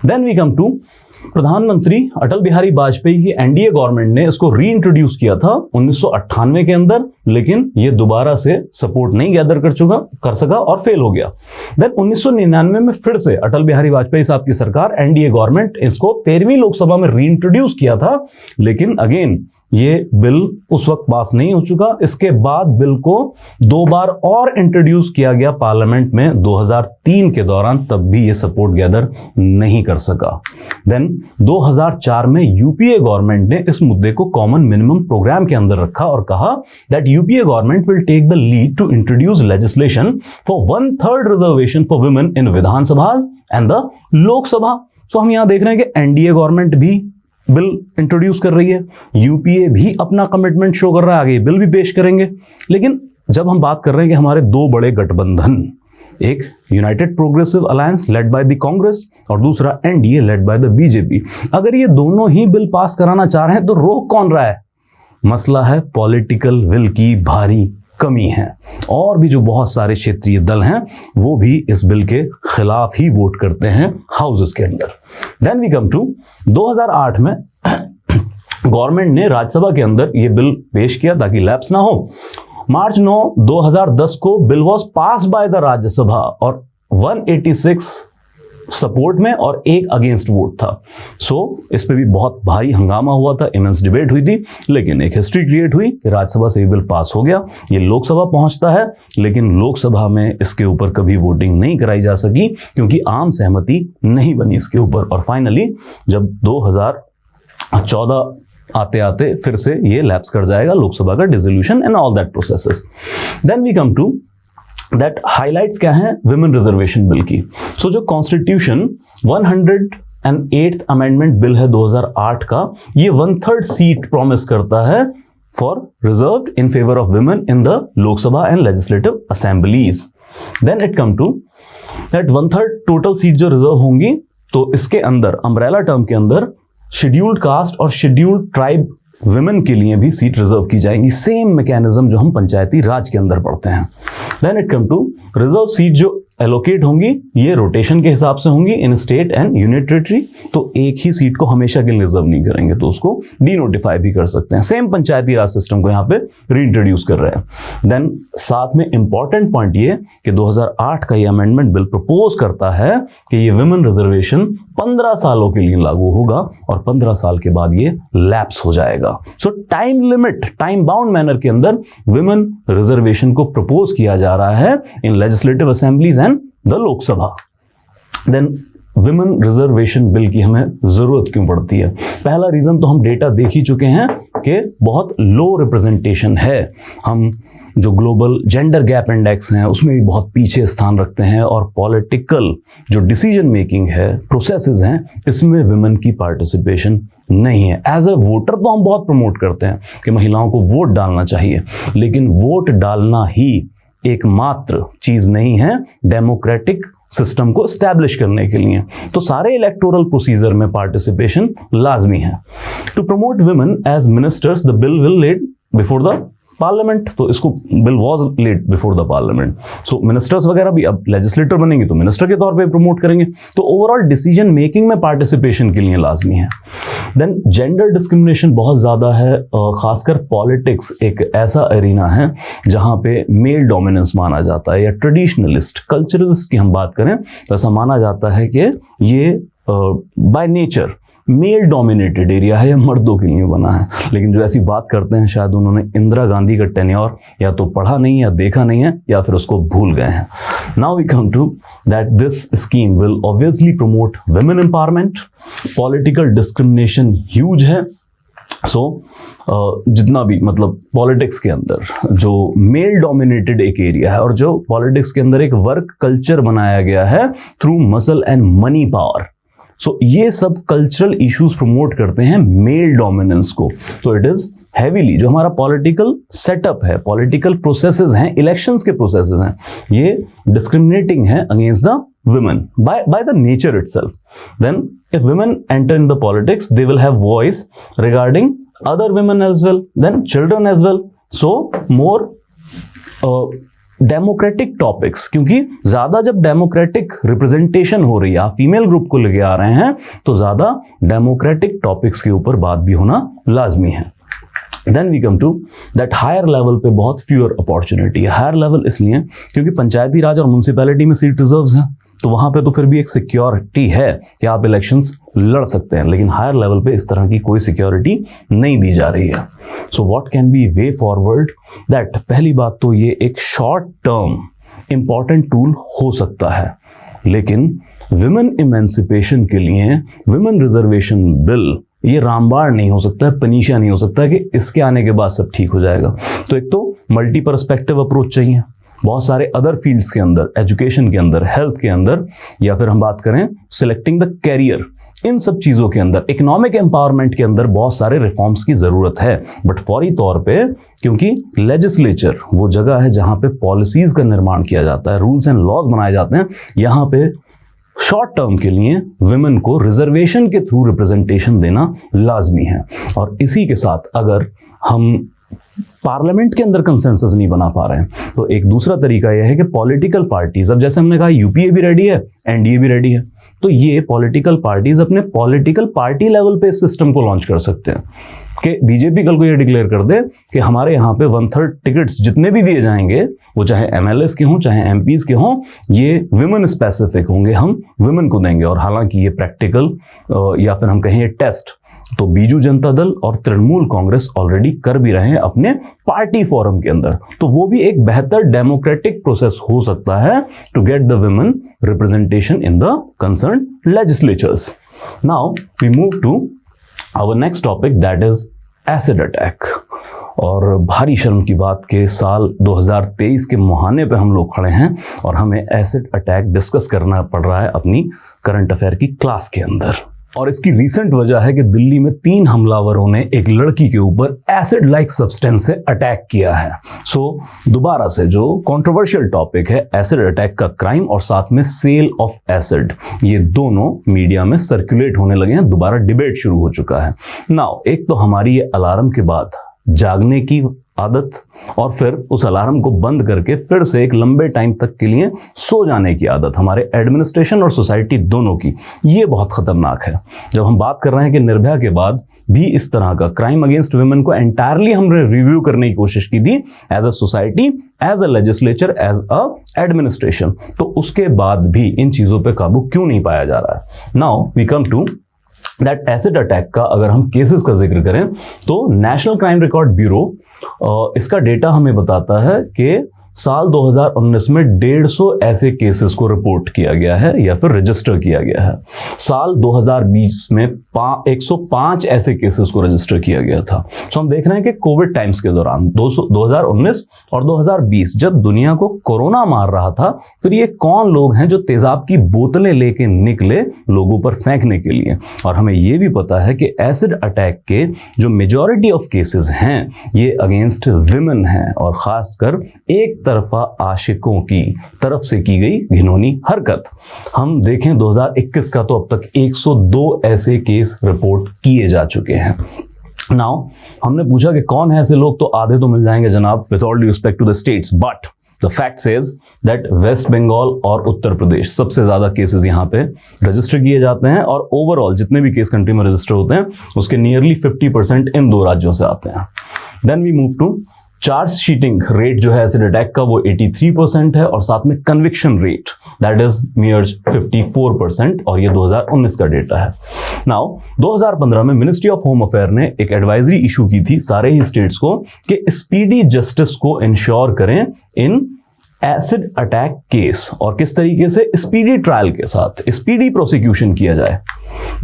देन वी कम टू प्रधानमंत्री अटल बिहारी वाजपेयी की एनडीए गवर्नमेंट ने इसको रीइंट्रोड्यूस किया था 1998 के अंदर, लेकिन ये दोबारा से सपोर्ट नहीं गैदर कर सका और फेल हो गया। देन 1999 में फिर से अटल बिहारी वाजपेयी साहब की सरकार एनडीए गवर्नमेंट इसको 13वीं लोकसभा में रीइंट्रोड्यूस किया था, लेकिन अगेन ये बिल उस वक्त पास नहीं हो चुका। इसके बाद बिल को 2 बार और इंट्रोड्यूस किया गया पार्लियामेंट में 2003 के दौरान, तब भी ये सपोर्ट गैदर नहीं कर सका। देन 2004 में यूपीए गवर्नमेंट ने इस मुद्दे को कॉमन मिनिमम प्रोग्राम के अंदर रखा और कहा that UPA government will take the lead to introduce legislation for 1/3 reservation for women in Vidhan Sabha and the Lok Sabha. So हम यहां देख रहे हैं कि एनडीए गवर्नमेंट भी बिल इंट्रोड्यूस कर रही है, यूपीए भी अपना कमिटमेंट शो कर रहा है, आगे बिल भी पेश करेंगे। लेकिन जब हम बात कर रहे हैं कि हमारे 2 बड़े गठबंधन, एक United progressive alliance led by the Congress और दूसरा NDA led by the BJP, अगर ये दोनों ही बिल पास कराना चाह रहे हैं तो रोक कौन रहा है? मसला है पॉलिटिकल विल की भारी कमी है, और भी जो बहुत सारे क्षेत्रीय दल हैं वो भी इस बिल के खिलाफ ही वोट करते हैं हाउसेस के अंदर। देन वी कम टू 2008 में गवर्नमेंट ने राज्यसभा के अंदर ये बिल पेश किया ताकि लैप्स ना हो। मार्च 9, 2010 को bill was pass by the Rajya Sabha और 186 सपोर्ट में और 1 अगेंस्ट वोट था। सो इस पे भी बहुत भारी हंगामा हुआ था, इमेंस डिबेट हुई थी, लेकिन एक हिस्ट्री क्रिएट हुई कि राज्यसभा से ये बिल पास हो गया। ये लोकसभा पहुंचता है, लेकिन लोकसभा में इसके ऊपर कभी वोटिंग नहीं कराई जा सकी क्योंकि आम सहमति नहीं बनी इसके ऊपर। और फाइनली जब 2014 आते आते फिर से ये लैप्स कर जाएगा, लोकसभा का dissolution and all that processes. Then we come to that highlights क्या हैं विमेन रिजर्वेशन बिल की। सो जो कॉन्स्टिट्यूशन 108th अमेंडमेंट बिल है 2008 का, ये 1/3 सीट प्रॉमिस करता है for reserved in favour of women in the Lok Sabha and legislative assemblies. Then it come to that 1/3 total seat जो रिजर्व होंगी, तो इसके अंदर अम्ब्रेला टर्म के अंदर शेड्यूल्ड कास्ट और शेड्यूल्ड ट्राइब विमेन के लिए भी सीट रिजर्व की जाएंगी, सेम मैकेनिज्म जो हम पंचायती राज के अंदर पढ़ते हैं। Then it come to reserve seat जो एलोकेट होंगी ये रोटेशन के हिसाब से होंगी in state and union territory, तो एक ही सीट को हमेशा के लिए रिजर्व नहीं करेंगे, तो उसको डीनोटिफाई भी कर सकते हैं। सेम पंचायती राज सिस्टम को यहाँ पे रीइंट्रोड्यूस कर रहे हैं। देन साथ में इंपॉर्टेंट पॉइंट ये कि 2008 का ये अमेंडमेंट बिल प्रपोज करता है कि ये विमेन रिजर्वेशन 15 सालों के लिए लागू होगा और 15 साल के बाद ये लैप्स हो जाएगा। सो time limit, time bound manner के अंदर विमेन रिजर्वेशन को प्रपोज किया जा रहा है in legislative assemblies and the Lok Sabha. Then women reservation bill की हमें जरूरत क्यों पड़ती है? पहला रीजन तो हम डेटा देख ही चुके हैं कि बहुत लो रिप्रेजेंटेशन है। हम जो ग्लोबल जेंडर गैप इंडेक्स हैं उसमें भी बहुत पीछे स्थान रखते हैं, और पॉलिटिकल जो डिसीजन मेकिंग है, प्रोसेसेस हैं, इसमें विमेन की पार्टिसिपेशन नहीं है। एज ए वोटर तो हम बहुत प्रमोट करते हैं कि महिलाओं को वोट डालना चाहिए, लेकिन वोट डालना ही एकमात्र चीज नहीं है डेमोक्रेटिक सिस्टम को एस्टैब्लिश करने के लिए। तो सारे इलेक्टोरल प्रोसीजर में पार्टिसिपेशन लाजमी है। To promote women as ministers the bill will laid before the parliament, तो इसको bill was laid before the parliament. So ministers वगैरह भी अब लेजिस्लेटर बनेंगे तो मिनिस्टर के तौर पे प्रमोट करेंगे, तो ओवरऑल डिसीजन मेकिंग में पार्टिसिपेशन के लिए लाजमी है। देन जेंडर डिस्क्रिमिनेशन बहुत ज़्यादा है, खासकर पॉलिटिक्स एक ऐसा एरिना है जहाँ पे मेल डोमिनेंस माना जाता है, या ट्रेडिशनलिस्ट कल्चरलिस्ट की हम बात करें तो ऐसा माना जाता है कि ये by nature male dominated area है या मर्दों के लिए बना है। लेकिन जो ऐसी बात करते हैं शायद उन्होंने इंदिरा गांधी का टेन्योर या तो पढ़ा नहीं या देखा नहीं है या फिर उसको भूल गए हैं। Now we come to that this scheme will obviously promote women empowerment. Political discrimination huge है, जितना भी मतलब पॉलिटिक्स के अंदर जो मेल डोमिनेटेड एक एरिया है और जो पॉलिटिक्स के अंदर एक वर्क कल्चर बनाया गया है through muscle and money power, ये सब कल्चरल इश्यूज प्रमोट करते हैं मेल डोमिनेंस को। तो इट इज हैवीली जो हमारा पॉलिटिकल सेटअप है, पॉलिटिकल प्रोसेसेस हैं, इलेक्शंस के प्रोसेसेस हैं, ये डिस्क्रिमिनेटिंग है against the women by the nature itself. Then if women enter in the politics, they will have voice regarding other women as well, then children as well. So more democratic topics, क्योंकि ज्यादा जब डेमोक्रेटिक रिप्रेजेंटेशन हो रही है, आप फीमेल ग्रुप को लेके आ रहे हैं, तो ज्यादा डेमोक्रेटिक टॉपिक्स के ऊपर बात भी होना लाजमी है। Then we come to that higher level पे बहुत फ्यूअर अपॉर्चुनिटी है। हायर लेवल इसलिए क्योंकि पंचायती राज और म्यूनसिपैलिटी में सीट रिजर्व्स हैं, तो वहां पे तो फिर भी एक सिक्योरिटी है कि आप इलेक्शंस लड़ सकते हैं, लेकिन हायर लेवल पे इस तरह की कोई सिक्योरिटी नहीं दी जा रही है। So what can B way forward that, पहली बात तो ये एक शॉर्ट टर्म इंपॉर्टेंट टूल हो सकता है, लेकिन विमेन इमेंसिपेशन के लिए विमेन रिजर्वेशन बिल ये रामबाण नहीं हो सकता है, पनीशा नहीं हो सकता है कि इसके आने के बाद सब ठीक हो जाएगा। तो एक तो मल्टी पर्सपेक्टिव अप्रोच चाहिए, बहुत सारे अदर फील्ड्स के अंदर, एजुकेशन के अंदर, हेल्थ के अंदर, या फिर हम बात करें सिलेक्टिंग द कैरियर, इन सब चीजों के अंदर, इकोनॉमिक एम्पावरमेंट के अंदर बहुत सारे रिफॉर्म्स की जरूरत है। बट फौरी तौर पे, क्योंकि लेजिस्लेचर वो जगह है जहां पे पॉलिसीज का निर्माण किया जाता है, रूल्स एंड लॉज बनाए जाते हैं, यहां पे शॉर्ट टर्म के लिए विमेन को रिजर्वेशन के थ्रू रिप्रेजेंटेशन देना लाजमी है। और इसी के साथ अगर हम पार्लियामेंट के अंदर कंसेंसस नहीं बना पा रहे हैं, तो एक दूसरा तरीका यह है कि पॉलिटिकल पार्टीज, अब जैसे हमने कहा यूपीए भी रेडी है, एनडीए भी रेडी है, तो ये पॉलिटिकल पार्टीज अपने पॉलिटिकल पार्टी लेवल पे इस सिस्टम को लॉन्च कर सकते हैं कि बीजेपी कल को ये डिक्लेयर कर दे कि हमारे यहाँ पे 1/3 टिकट्स जितने भी दिए जाएंगे, वो चाहे एमएलएस के हों चाहे एमपीज के हों, ये विमेन स्पेसिफिक होंगे, हम विमेन को देंगे। और हालांकि ये प्रैक्टिकल या फिर हम कहें टेस्ट तो बीजू जनता दल और तृणमूल कांग्रेस ऑलरेडी कर भी रहे हैं अपने पार्टी फोरम के अंदर, तो वो भी एक बेहतर डेमोक्रेटिक प्रोसेस हो सकता है to get the women representation in the concern legislatures. Now we move to our next topic, that is acid attack. और भारी शर्म की बात के साल 2023 के मुहाने पे हम लोग खड़े हैं और हमें एसिड अटैक डिस्कस करना पड़ रहा है अपनी करंट अफेयर की क्लास के अंदर। और इसकी रीसेंट वजह है कि दिल्ली में 3 हमलावरों ने एक लड़की के ऊपर एसिड लाइक सब्सटेंस से अटैक किया है। दोबारा से जो कंट्रोवर्शियल टॉपिक है एसिड अटैक का क्राइम और साथ में सेल ऑफ एसिड, ये दोनों मीडिया में सर्कुलेट होने लगे हैं, दोबारा डिबेट शुरू हो चुका है। नाउ एक तो हमारी ये अलार्म के बाद जागने की आदत और फिर उस अलार्म को बंद करके फिर से एक लंबे टाइम तक के लिए सो जाने की आदत, हमारे एडमिनिस्ट्रेशन और सोसाइटी दोनों की, ये बहुत खतरनाक है। जब हम बात कर रहे हैं कि निर्भया के बाद भी इस तरह का क्राइम अगेंस्ट वुमेन को एंटायरली हमने रिव्यू करने की कोशिश की थी as a society, as a legislature, as a administration, तो उसके बाद भी इन चीजों पर काबू क्यों नहीं पाया जा रहा है। Now we come to that acid attack का अगर हम केसेस का जिक्र करें तो नेशनल क्राइम रिकॉर्ड ब्यूरो इसका डेटा हमें बताता है कि साल 2019 में 150 ऐसे केसेस को रिपोर्ट किया गया है या फिर रजिस्टर किया गया है। साल 2020 में 105 ऐसे केसेस को रजिस्टर किया गया था। तो हम देख रहे हैं कि कोविड टाइम्स के दौरान 2019 और 2020 जब दुनिया को कोरोना मार रहा था, फिर ये कौन लोग हैं जो तेजाब की बोतलें लेके निकले लोगों पर फेंकने के लिए। और हमें ये भी पता है कि एसिड अटैक के जो मेजॉरिटी ऑफ केसेस हैं ये अगेंस्ट विमेन हैं और खासकर एक तरफा आशिकों की तरफ से की गई घिनौनी हरकत। हम देखें 2021 का तो अब तक 102 ऐसे केस रिपोर्ट किए जा चुके हैं। नाउ हमने पूछा कि कौन है ऐसे लोग, तो आधे तो मिल जाएंगे जनाब, with all due respect to the states, but the fact says that west Bengal और उत्तर प्रदेश सबसे ज्यादा केसेस यहाँ पे रजिस्टर किए जाते हैं और ओवरऑल जितने भी केस कंट्री में रजिस्टर होते हैं उसके नियरली 50% इन 2 राज्यों से आते हैं। Then we move to charge sheeting rate जो है एसिड अटैक का वो 83% है और साथ में कन्विक्शन रेट दैट इज मियर 54% और ये 2019 का डेटा है। नाउ 2015 में मिनिस्ट्री ऑफ होम अफेयर ने एक एडवाइजरी इशू की थी सारे ही स्टेट्स को कि स्पीडी जस्टिस को इंश्योर करें इन एसिड अटैक केस और किस तरीके से स्पीडी ट्रायल के साथ स्पीडी प्रोसिक्यूशन किया जाए।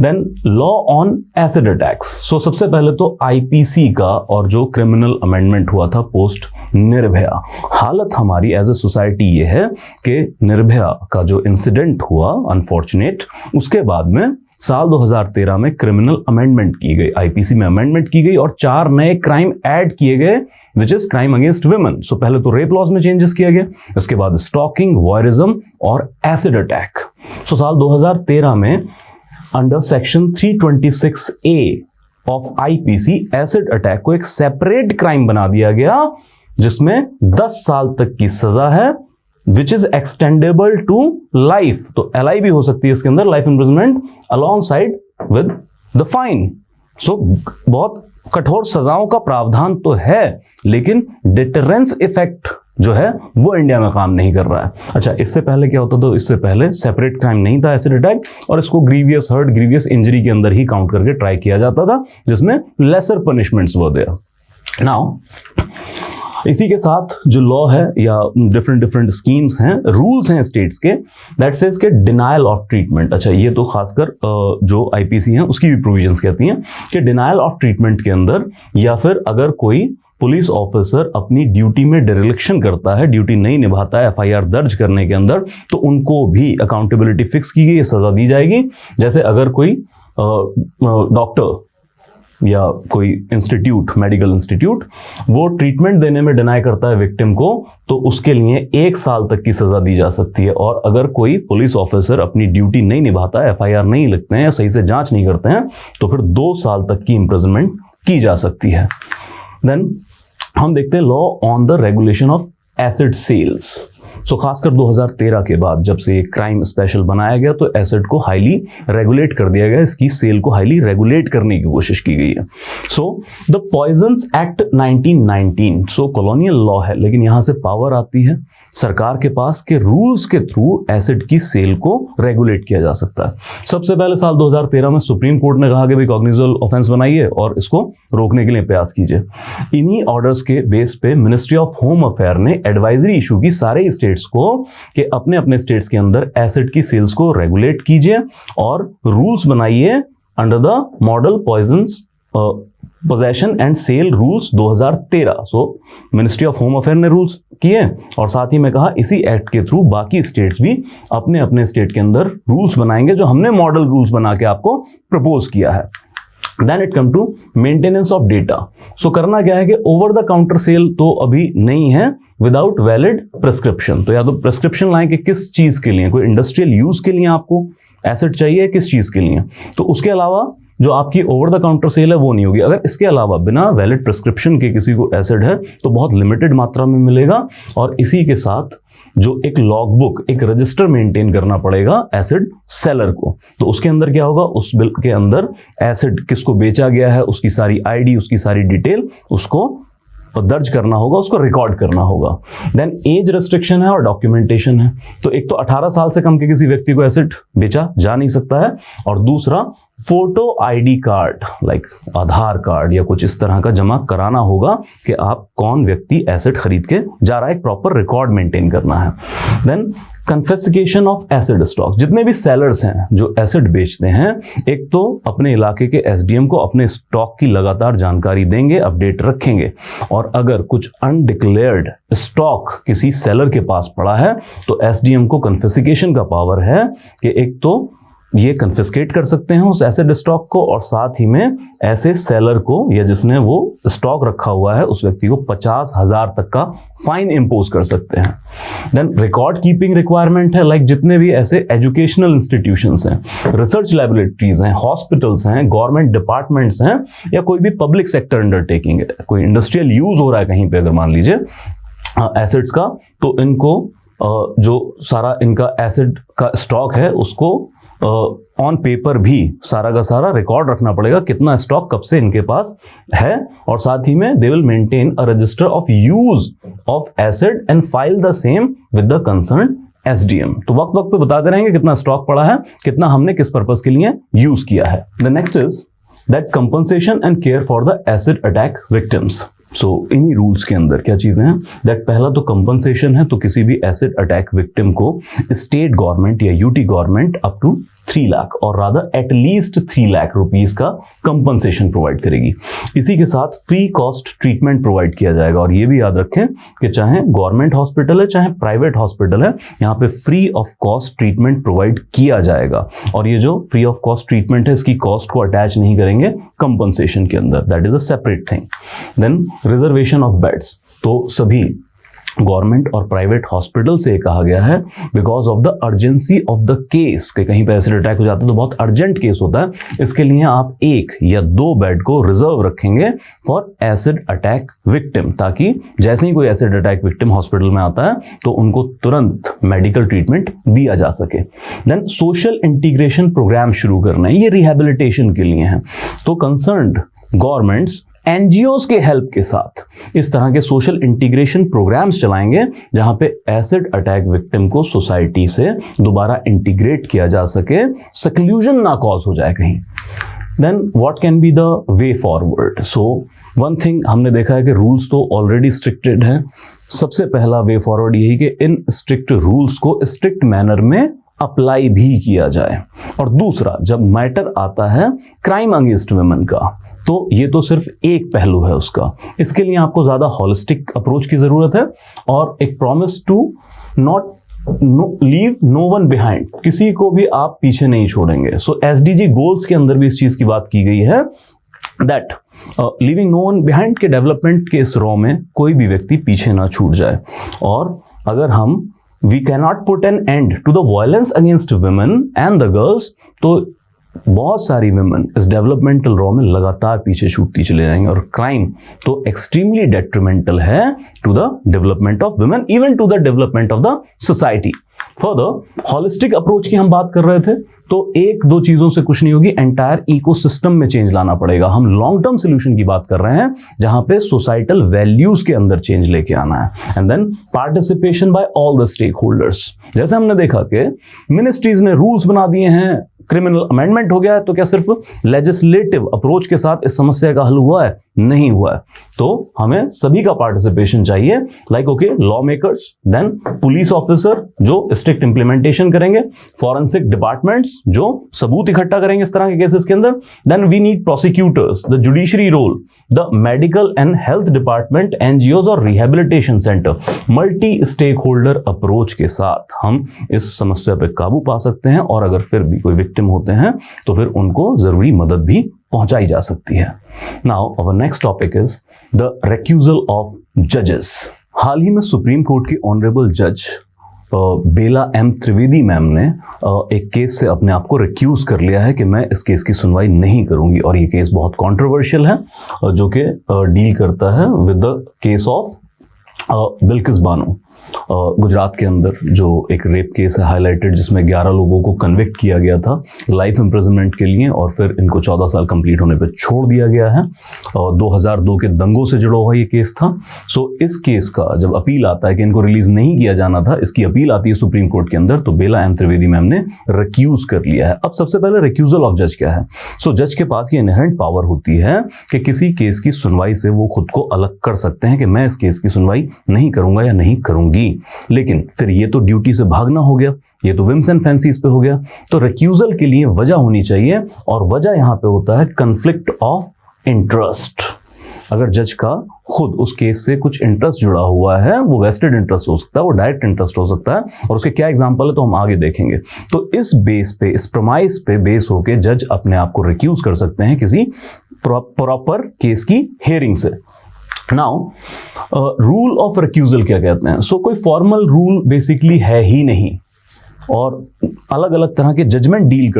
Then law on acid attacks. So सबसे पहले तो आईपीसी का और जो क्रिमिनल अमेंडमेंट हुआ था पोस्ट निर्भया। हालत हमारी एज ए सोसाइटी ये है कि निर्भया का जो इंसिडेंट हुआ अनफॉर्चुनेट, उसके बाद में साल 2013 में क्रिमिनल अमेंडमेंट की गई, आईपीसी में अमेंडमेंट की गई और 4 नए क्राइम ऐड किए गए, which is crime against women. So पहले तो रेप लॉज में चेंजेस किया गया, इसके बाद स्टॉकिंग, वॉयरिज्म और एसिड अटैक। सो साल 2013 में under section 326A of IPC acid attack को एक सेपरेट क्राइम बना दिया गया, जिसमें 10 साल तक की सजा है, which is extendable to life. तो LI भी हो सकती है इसके अंदर, life imprisonment along side with the fine. So बहुत कठोर सजाओं का प्रावधान तो है, लेकिन डिटरेंस इफेक्ट जो है वो इंडिया में काम नहीं कर रहा है। अच्छा, इससे पहले क्या होता था? इससे पहले सेपरेट क्राइम नहीं था एसिड अटैक, और इसको ग्रीवियस हर्ट, ग्रीवियस इंजरी के अंदर ही काउंट करके ट्राई किया जाता था, जिसमें lesser punishments were there. Now इसी के साथ जो लॉ है या डिफरेंट स्कीम्स हैं, रूल्स हैं स्टेट्स के, दैट सेज के डिनायल ऑफ ट्रीटमेंट। अच्छा, ये तो खासकर जो आईपीसी है उसकी भी प्रोविजंस कहती हैं कि डिनायल ऑफ ट्रीटमेंट के अंदर, या फिर अगर कोई पुलिस ऑफिसर अपनी ड्यूटी में डिरेक्शन करता है, ड्यूटी नहीं निभाता है FIR दर्ज करने के अंदर, तो उनको भी अकाउंटेबिलिटी फिक्स की गई, सजा दी जाएगी। जैसे अगर कोई डॉक्टर या कोई इंस्टीट्यूट, मेडिकल इंस्टीट्यूट, वो ट्रीटमेंट देने में डिनाई करता है विक्टिम को, तो उसके लिए 1 साल तक की सजा दी जा सकती है। और अगर कोई पुलिस ऑफिसर अपनी ड्यूटी नहीं निभाता है, FIR नहीं लिखते हैं या सही से जांच नहीं करते हैं, तो फिर 2 साल तक की इंप्रिजनमेंट की जा सकती है। देन हम देखते हैं law on the regulation of acid sales. So खासकर 2013 के बाद जब से ये क्राइम स्पेशल बनाया गया, तो एसिड को हाईली रेगुलेट कर दिया गया, इसकी सेल को हाईली रेगुलेट करने की कोशिश की गई है। So the poisons act 1919, so colonial law है, लेकिन यहां से पावर आती है सरकार के पास के रूल्स के थ्रू एसिड की सेल को रेगुलेट किया जा सकता है। सबसे पहले साल 2013 में सुप्रीम कोर्ट ने कहा कि भाई कॉग्निजेबल ऑफेंस बनाइए और इसको रोकने के लिए प्रयास कीजिए। इन्हीं ऑर्डर्स के बेस पे मिनिस्ट्री ऑफ होम अफेयर ने एडवाइजरी इशू की सारे स्टेट्स को कि अपने अपने स्टेट्स के अंदर एसिड की सेल्स को रेगुलेट कीजिए और रूल्स बनाइए under the model poisons possession and sale rules 2013। So ministry of home affair ने रूल्स किए और साथ ही मैं कहा इसी एक्ट के थ्रू बाकी स्टेट्स भी अपने अपने स्टेट के अंदर रूल्स बनाएंगे, जो हमने मॉडल रूल्स बना के आपको प्रपोज किया है। Then it come to maintenance of data. So करना क्या है कि ओवर द काउंटर सेल तो अभी नहीं है विदाउट वैलिड प्रेस्क्रिप्शन। तो या तो प्रेस्क्रिप्शन लाएं कि किस चीज के लिए, कोई इंडस्ट्रियल यूज के लिए आपको एसिड चाहिए, किस चीज के लिए, तो उसके अलावा जो आपकी ओवर द काउंटर सेल है वो नहीं होगी। अगर इसके अलावा बिना वैलिड प्रेस्क्रिप्शन के किसी को एसिड है तो बहुत लिमिटेड मात्रा में मिलेगा, और इसी के साथ जो एक लॉग बुक, एक रजिस्टर मेंटेन करना पड़ेगा एसिड सेलर को। तो उसके अंदर क्या होगा, उस बिल के अंदर एसिड किसको बेचा गया है उसकी सारी आईडी, उसकी सारी डिटेल उसको दर्ज करना होगा, उसको रिकॉर्ड करना होगा। देन एज रेस्ट्रिक्शन है और डॉक्यूमेंटेशन है। तो एक तो 18 साल से कम के किसी व्यक्ति को एसिड बेचा जा नहीं सकता है, और दूसरा फोटो आईडी कार्ड लाइक आधार कार्ड या कुछ इस तरह का जमा कराना होगा कि आप कौन व्यक्ति एसिड खरीद के जा रहा है, एक प्रॉपर रिकॉर्ड मेंटेन करना है। Then confiscation of acid stock. जितने भी सेलर्स हैं जो एसिड बेचते हैं, एक तो अपने इलाके के एसडीएम को अपने स्टॉक की लगातार जानकारी देंगे, अपडेट रखेंगे, और अगर कुछ अनडिक्लेयर्ड स्टॉक किसी सेलर के पास पड़ा है तो एसडीएम को कन्फिस्केशन का पावर है कि एक तो ये कन्फिस्केट कर सकते हैं उस एसिड स्टॉक को, और साथ ही में ऐसे सेलर को या जिसने वो स्टॉक रखा हुआ है उस व्यक्ति को 50,000 तक का फाइन इंपोज कर सकते हैं। देन रिकॉर्ड कीपिंग रिक्वायरमेंट है, लाइक जितने भी ऐसे एजुकेशनल इंस्टीट्यूशंस हैं, रिसर्च लैबोरेटरीज हैं, हॉस्पिटल्स हैं, गवर्नमेंट डिपार्टमेंट्स हैं, या कोई भी पब्लिक सेक्टर अंडरटेकिंग है, कोई इंडस्ट्रियल यूज हो रहा है कहीं पे अगर मान लीजिए एसिड्स का, तो इनको जो सारा इनका एसिड का स्टॉक है उसको ऑन पेपर भी सारा का सारा रिकॉर्ड रखना पड़ेगा, कितना स्टॉक कब से इनके पास है, और साथ ही में they will maintain a resistor of use of acid and file the same with the concern SDM. तो वक्त वक्त पे बताते रहेंगे कितना स्टॉक पड़ा है, कितना हमने किस पर्पस के लिए यूज किया है। The next is that compensation and care for the acid attack victims. So इन्हीं रूल्स के अंदर क्या चीजें हैं, दैट पहला तो कंपनसेशन है, तो किसी भी एसिड अटैक विक्टिम को स्टेट गवर्नमेंट या UT government up to 3 lakh और रादर एटलीस्ट 3 लाख रुपीस का कंपनसेशन प्रोवाइड करेगी। इसी के साथ फ्री कॉस्ट ट्रीटमेंट प्रोवाइड किया जाएगा। और ये भी याद रखें कि चाहे गवर्नमेंट हॉस्पिटल है चाहे प्राइवेट हॉस्पिटल है, यहाँ पे free of cost treatment provide किया जाएगा। और ये जो फ्री ऑफ कॉस्ट ट्रीटमेंट है इसकी कॉस्ट को अटैच नहीं करेंगे कंपनसेशन के अंदर, that is a separate thing. Then reservation of beds, तो सभी गवर्नमेंट और प्राइवेट हॉस्पिटल से कहा गया है because of the urgency of the case, कि कहीं पे एसिड अटैक हो जाता है तो बहुत अर्जेंट केस होता है, इसके लिए आप 1 या 2 बेड को रिजर्व रखेंगे फॉर एसिड अटैक विक्टिम, ताकि जैसे ही कोई एसिड अटैक विक्टिम हॉस्पिटल में आता है तो उनको तुरंत मेडिकल ट्रीटमेंट दिया जा सके। देन सोशल इंटीग्रेशन प्रोग्राम शुरू करना है, ये रिहैबिलिटेशन के लिए है। तो कंसर्न्ड गवर्नमेंट्स एनजीओज के हेल्प के साथ इस तरह के सोशल इंटीग्रेशन प्रोग्राम्स चलाएंगे जहां पे एसिड अटैक विक्टिम को सोसाइटी से दोबारा इंटीग्रेट किया जा सके, सक्लूजन ना कॉज हो जाए कहीं। Then what can be the way forward? So one thing हमने देखा है कि रूल्स तो ऑलरेडी स्ट्रिक्टेड हैं। सबसे पहला वे फॉरवर्ड यही कि इन स्ट्रिक्ट रूल्स को स्ट्रिक्ट मैनर में अप्लाई भी किया जाए। और दूसरा, जब मैटर आता है क्राइम अगेंस्ट वुमेन का, तो ये तो सिर्फ एक पहलू है उसका, इसके लिए आपको ज्यादा हॉलिस्टिक अप्रोच की जरूरत है और एक promise to not leave no one behind, किसी को भी आप पीछे नहीं छोड़ेंगे। सो एसडीजी गोल्स के अंदर भी इस चीज की बात की गई है that living no one behind के डेवलपमेंट के इस रॉ में कोई भी व्यक्ति पीछे ना छूट जाए। और अगर हम we cannot put an end to the violence against women and the girls, तो बहुत सारी वुमेन इस डेवलपमेंटल रॉ में लगातार पीछे छूटती चले जाएंगे और क्राइम तो एक्सट्रीमली डेट्रीमेंटल है to the development of women, even to the development of the society. Further holistic approach की हम बात कर रहे थे, तो 1-2 चीजों से कुछ नहीं होगी, एंटायर इकोसिस्टम में चेंज लाना पड़ेगा। हम लॉन्ग टर्म सोल्यूशन की बात कर रहे हैं जहां पे सोसाइटल वैल्यूज के अंदर चेंज लेके आना है। And then participation by all the stakeholders. जैसे हमने देखा कि मिनिस्ट्रीज ने रूल्स बना दिए हैं, क्रिमिनल अमेंडमेंट हो गया है, तो क्या सिर्फ लेजिस्लेटिव अप्रोच के साथ इस समस्या का हल हुआ है? नहीं हुआ है। तो हमें सभी का पार्टिसिपेशन चाहिए, like okay lawmakers, then police officer जो स्ट्रिक्ट इंप्लीमेंटेशन करेंगे, फॉरेंसिक डिपार्टमेंट्स जो सबूत इकट्ठा करेंगे इस तरह के केसेस के अंदर, then we need prosecutors, the judiciary role, the medical and health department, NGOs और rehabilitation centre. Multi stakeholder approach के साथ हम इस समस्या पर काबू पा सकते हैं और अगर फिर भी कोई विक्टिम होते हैं तो फिर उनको जरूरी मदद भी पहुंचाई जा सकती है। Now our next topic is the recusal of जजेस। हाल ही में सुप्रीम कोर्ट की ऑनरेबल जज बेला एम त्रिवेदी मैम ने एक केस से अपने आप को रिक्यूज कर लिया है कि मैं इस केस की सुनवाई नहीं करूंगी। और ये केस बहुत कंट्रोवर्शियल है जो कि डील करता है with the case of Bilkis Bano. Gujarat के अंदर जो एक रेप केस है हाईलाइटेड, जिसमें 11 लोगों को कन्विक्ट किया गया था लाइफ इम्प्रिजनमेंट के लिए और फिर इनको 14 साल कंप्लीट होने पर छोड़ दिया गया है। 2002 के दंगों से जुड़ा हुआ ये केस था। सो इस केस का जब अपील आता है कि इनको रिलीज नहीं किया जाना था, इसकी अपील आती है सुप्रीम कोर्ट के अंदर, तो बेला एम त्रिवेदी मैम ने रिक्यूज कर लिया है। अब सबसे पहले रिक्यूजल ऑफ जज क्या है? सो जज के पास ये इनहेरेंट पावर होती है कि किसी केस की सुनवाई से वो खुद को अलग कर सकते हैं कि मैं इस केस की सुनवाई नहीं करूंगा या नहीं करूंगी। लेकिन फिर ये तो ड्यूटी से भागना हो गया, ये तो विम्स एंड फैंसीज पे हो गया। तो रिक्यूजल के लिए वजह होनी चाहिए और वजह यहां पे होता है कन्फ्लिक्ट ऑफ इंटरेस्ट। अगर जज का खुद उस केस से कुछ इंटरेस्ट जुड़ा हुआ है, वो वेस्टेड इंटरेस्ट हो सकता है, वो डायरेक्ट इंटरेस्ट हो सकता है, और उसके क्या एग्जांपल है तो हम आगे देखेंगे। तो इस बेस पे, इस प्रमाइस पे बेस होके जज अपने आप को रिक्यूज कर सकते हैं किसी प्रॉपर केस की हियरिंग से। नाउ रूल ऑफ रिक्यूजल क्या कहते हैं? सो कोई फॉर्मल रूल बेसिकली है ही नहीं और अलग अलग तरह के जजमेंट डील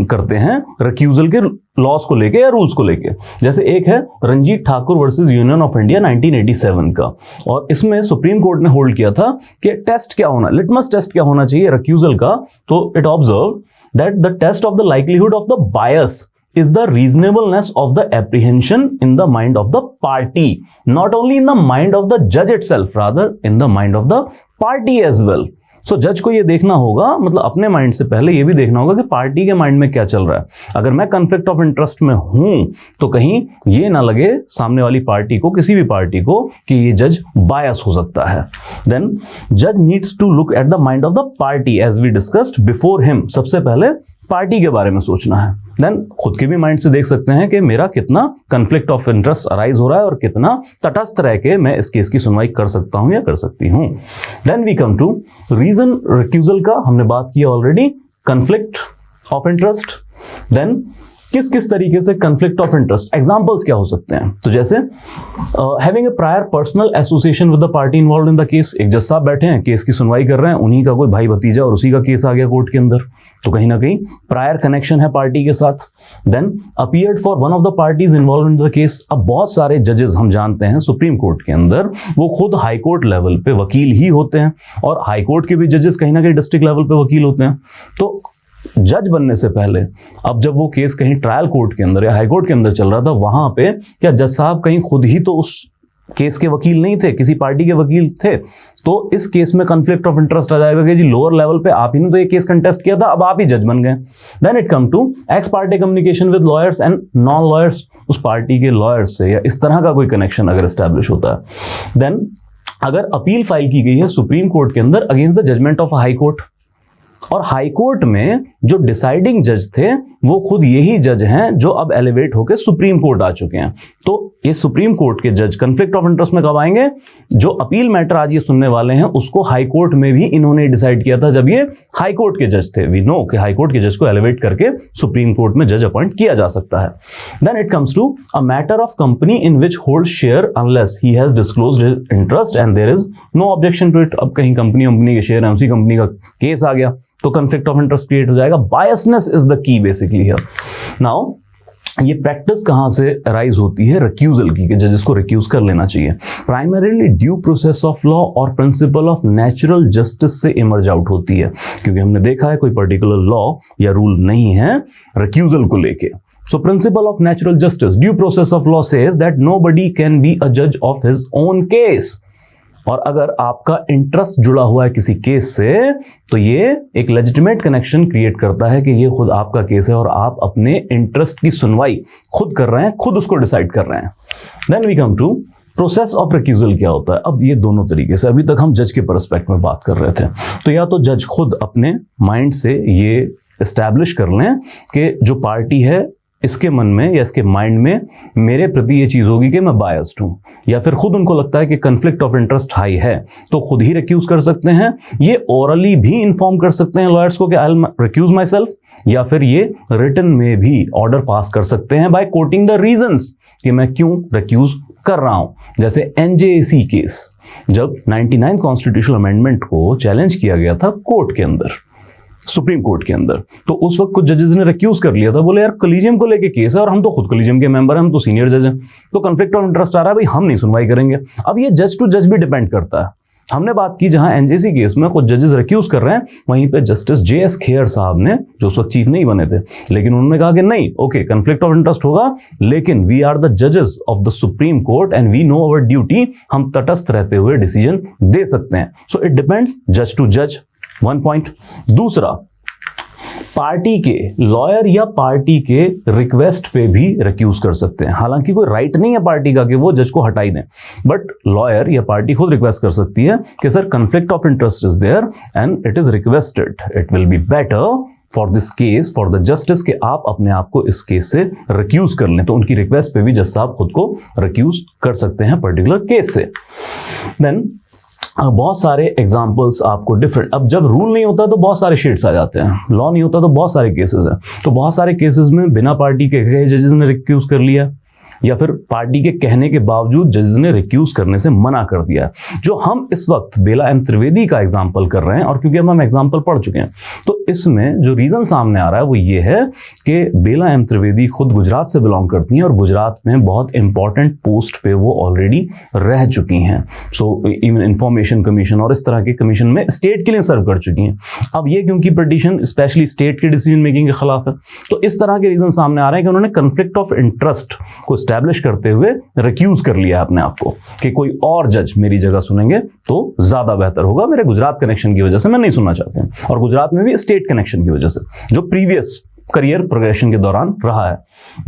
करते हैं रिक्यूजल के लॉस को लेके या रूल्स को लेके। जैसे एक है Ranjit Thakur versus Union of India 1987 का, और इसमें सुप्रीम कोर्ट ने होल्ड किया था कि टेस्ट क्या होना, लिटमस टेस्ट क्या होना चाहिए रिक्यूजल का। तो it observe that the test of the likelihood of the bias is the reasonableness of the apprehension in the mind of the party, not only in the mind of the judge itself, rather in the mind of the party as well. So जज को ये देखना होगा, मतलब अपने माइंड से पहले ये भी देखना होगा कि पार्टी के माइंड में क्या चल रहा है। अगर मैं कन्फ्लिक्ट ऑफ इंटरेस्ट में हूं तो कहीं ये ना लगे सामने वाली पार्टी को, किसी भी पार्टी को, कि ये जज बायस हो सकता है। देन जज needs to look at the mind of the party as we discussed before him. सबसे पहले पार्टी के बारे में सोचना है, देन खुद के भी माइंड से देख सकते हैं कि मेरा कितना कन्फ्लिक्ट ऑफ इंटरेस्ट अराइज हो रहा है और कितना तटस्थ रह के मैं इस केस की सुनवाई कर सकता हूं या कर सकती हूं। Then we come to reason recusal का, हमने बात की already, conflict of interest. Then किस किस तरीके से कन्फ्लिक्ट ऑफ इंटरेस्ट, एग्जांपल्स क्या हो सकते हैं, तो जैसे having a prior personal association with the party involved in the case, एक जज साहब बैठे हैं, केस की सुनवाई कर रहे हैं, उन्हीं का कोई भाई भतीजा और उसी का केस आ गया कोर्ट के अंदर, तो कहीं ना कहीं प्रायर कनेक्शन है पार्टी के साथ। Then appeared for one of the parties involved in the case, अब बहुत सारे जजेस हम जानते हैं सुप्रीम कोर्ट के अंदर वो खुद हाई कोर्ट लेवल पे वकील ही होते हैं, और हाई कोर्ट के भी जजेस कहीं ना कहीं डिस्ट्रिक्ट लेवल पे वकील होते हैं। तो जज बनने से पहले अब जब वो केस कहीं ट्रायल कोर्ट के अंदर या हाई कोर्ट के अंदर चल रहा था, वहां पे क्या जज साहब कहीं खुद ही तो उस केस के वकील नहीं थे, किसी पार्टी के वकील थे, तो इस केस में कॉन्फ्लिक्ट ऑफ इंटरेस्ट आ जाएगा कि जी लोअर लेवल पे आप ही ने तो ये केस कंटेस्ट किया था, अब आप ही जज बन गए। Then it come to ex party communication with lawyers and non lawyers, उस पार्टी के लॉयर्स से या इस तरह का कोई कनेक्शन अगर एस्टैब्लिश होता है। देन अगर अपील फाइल की गई है सुप्रीम कोर्ट के अंदर against the judgement of high court, और हाई कोर्ट में जो डिसाइडिंग जज थे वो खुद यही जज हैं जो अब एलिवेट होकर सुप्रीम कोर्ट आ चुके हैं, तो ये सुप्रीम कोर्ट के जज कन्फ्लिक्ट ऑफ इंटरेस्ट में कब आएंगे, जो अपील मैटर आज ये सुनने वाले हैं उसको हाई कोर्ट में भी इन्होंने डिसाइड किया था जब ये हाई कोर्ट के जज थे। वी नो कि हाई कोर्ट के जज को एलिवेट करके सुप्रीम कोर्ट में जज अपॉइंट किया जा सकता है। Then it comes to a matter of company in which hold share unless he has disclosed his interest and there is no objection to it. अब कहीं कंपनी के शेयर है, उसी कंपनी का केस आ गया तो कॉन्फ्लिक्ट ऑफ इंटरेस्ट क्रिएट हो जाएगा। Biasness is the key basically here. Now ये प्रैक्टिस कहां से अराइज होती है, रिक्यूजल की, कि जजेस को रिक्यूज कर लेना चाहिए। Primarily due process of law और प्रिंसिपल ऑफ नेचुरल जस्टिस से इमर्ज आउट होती है, क्योंकि हमने देखा है कोई पर्टिकुलर लॉ या रूल नहीं है रिक्यूजल को लेके। So principle of natural justice, due process of law says that nobody can be a judge of his own case। और अगर आपका इंटरेस्ट जुड़ा हुआ है किसी केस से तो ये एक लेजिटिमेट कनेक्शन क्रिएट करता है कि ये खुद आपका केस है और आप अपने इंटरेस्ट की सुनवाई खुद कर रहे हैं, खुद उसको डिसाइड कर रहे हैं। Then we come to process of recusal क्या होता है। अब ये दोनों तरीके से, अभी तक हम जज के परस्पेक्ट में बात कर रहे थे, तो या तो जज खुद अपने माइंड से ये एस्टैब्लिश कर लें कि जो पार्टी है इसके मन में या इसके माइंड में मेरे प्रति ये चीज होगी कि मैं बायस्ड हूं, या फिर खुद उनको लगता है कि कन्फ्लिक्ट ऑफ इंटरेस्ट हाई है तो खुद ही रिक्यूज कर सकते हैं। ये ओरली भी इन्फॉर्म कर सकते हैं लॉयर्स को कि I will recuse my self, या फिर ये रिटन में भी ऑर्डर पास कर सकते हैं बाय कोटिंग द रीजंस कि मैं क्यों रिक्यूज कर रहा हूं। जैसे एनजेसी केस, जब 99 कॉन्स्टिट्यूशनल अमेंडमेंट को चैलेंज किया गया था कोर्ट के अंदर, सुप्रीम कोर्ट के अंदर, तो उस वक्त कुछ जजेस ने रिक्यूज कर लिया था, बोले यार कॉलेजियम को लेके केस है और हम तो खुद कॉलेजियम के मेंबर हैं, हम तो सीनियर जज हैं, तो कॉन्फ्लिक्ट ऑफ इंटरेस्ट आ रहा है भाई, हम नहीं सुनवाई करेंगे। अब ये जज टू जज भी डिपेंड करता है। हमने बात की जहां एनजेसी केस में कुछ जजेस रिक्यूज कर रहे हैं, वहीं पे जस्टिस जेएस खेर साहब ने, जो उस वक्त चीफ नहीं बने थे, लेकिन उन्होंने कहा कि नहीं, ओके कॉन्फ्लिक्ट ऑफ इंटरेस्ट होगा, लेकिन वी आर द जजेस of the supreme court and we know our duty, हम तटस्थ रहते हुए डिसीजन दे सकते हैं। सो इट डिपेंड्स जज टू जज, वन पॉइंट। दूसरा, पार्टी के लॉयर या पार्टी के रिक्वेस्ट पे भी रिक्यूज कर सकते हैं। हालांकि कोई राइट नहीं है पार्टी का कि वो जज को हटाई दें, बट लॉयर या पार्टी खुद रिक्वेस्ट कर सकती है कि sir conflict of interest is there and it is requested, it will be better for this case for the justice कि आप अपने आप को इस केस से रिक्यूज कर लें। तो उनकी रिक्वेस्ट पे भी जज साहब खुद को रिक्यूज कर सकते हैं पर्टिकुलर केस से। देन बहुत सारे एग्जाम्पल्स आपको डिफरेंट, अब जब रूल नहीं होता तो बहुत सारे शेड्स आ जाते हैं, लॉ नहीं होता तो बहुत सारे केसेस हैं, तो बहुत सारे केसेस में बिना पार्टी के कई जजेस ने रिक्यूज कर लिया, या फिर पार्टी के कहने के बावजूद जजेस ने रिक्यूज करने से मना कर दिया। जो हम इस वक्त बेला एम त्रिवेदी का एग्जाम्पल कर रहे हैं, और क्योंकि हम एग्जाम्पल पढ़ चुके हैं तो इसमें जो रीजन सामने आ रहा है वो ये है कि बेला एम त्रिवेदी खुद गुजरात से बिलोंग करती हैं और गुजरात में बहुत इंपॉर्टेंट पोस्ट पे वो ऑलरेडी रह चुकी हैं। सो इवन इंफॉर्मेशन कमीशन और इस तरह के कमीशन में स्टेट के लिए सर्व कर चुकी हैं। अब ये क्योंकि पिटीशन स्पेशली स्टेट के डिसीजन मेकिंग के खिलाफ है, तो इस तरह के रीजन सामने आ रहे हैं कि उन्होंने कॉन्फ्लिक्ट ऑफ इंटरेस्ट को एस्टैब्लिश करते हुए रिक्यूज कर लिया अपने आप को कि कोई और जज मेरी जगह सुनेंगे तो ज्यादा बेहतर होगा, मेरे गुजरात कनेक्शन की वजह से मैं नहीं सुनना चाहती हूं, और गुजरात में भी स्टेट कनेक्शन की वजह से जो प्रीवियस करियर प्रोग्रेशन के दौरान रहा है।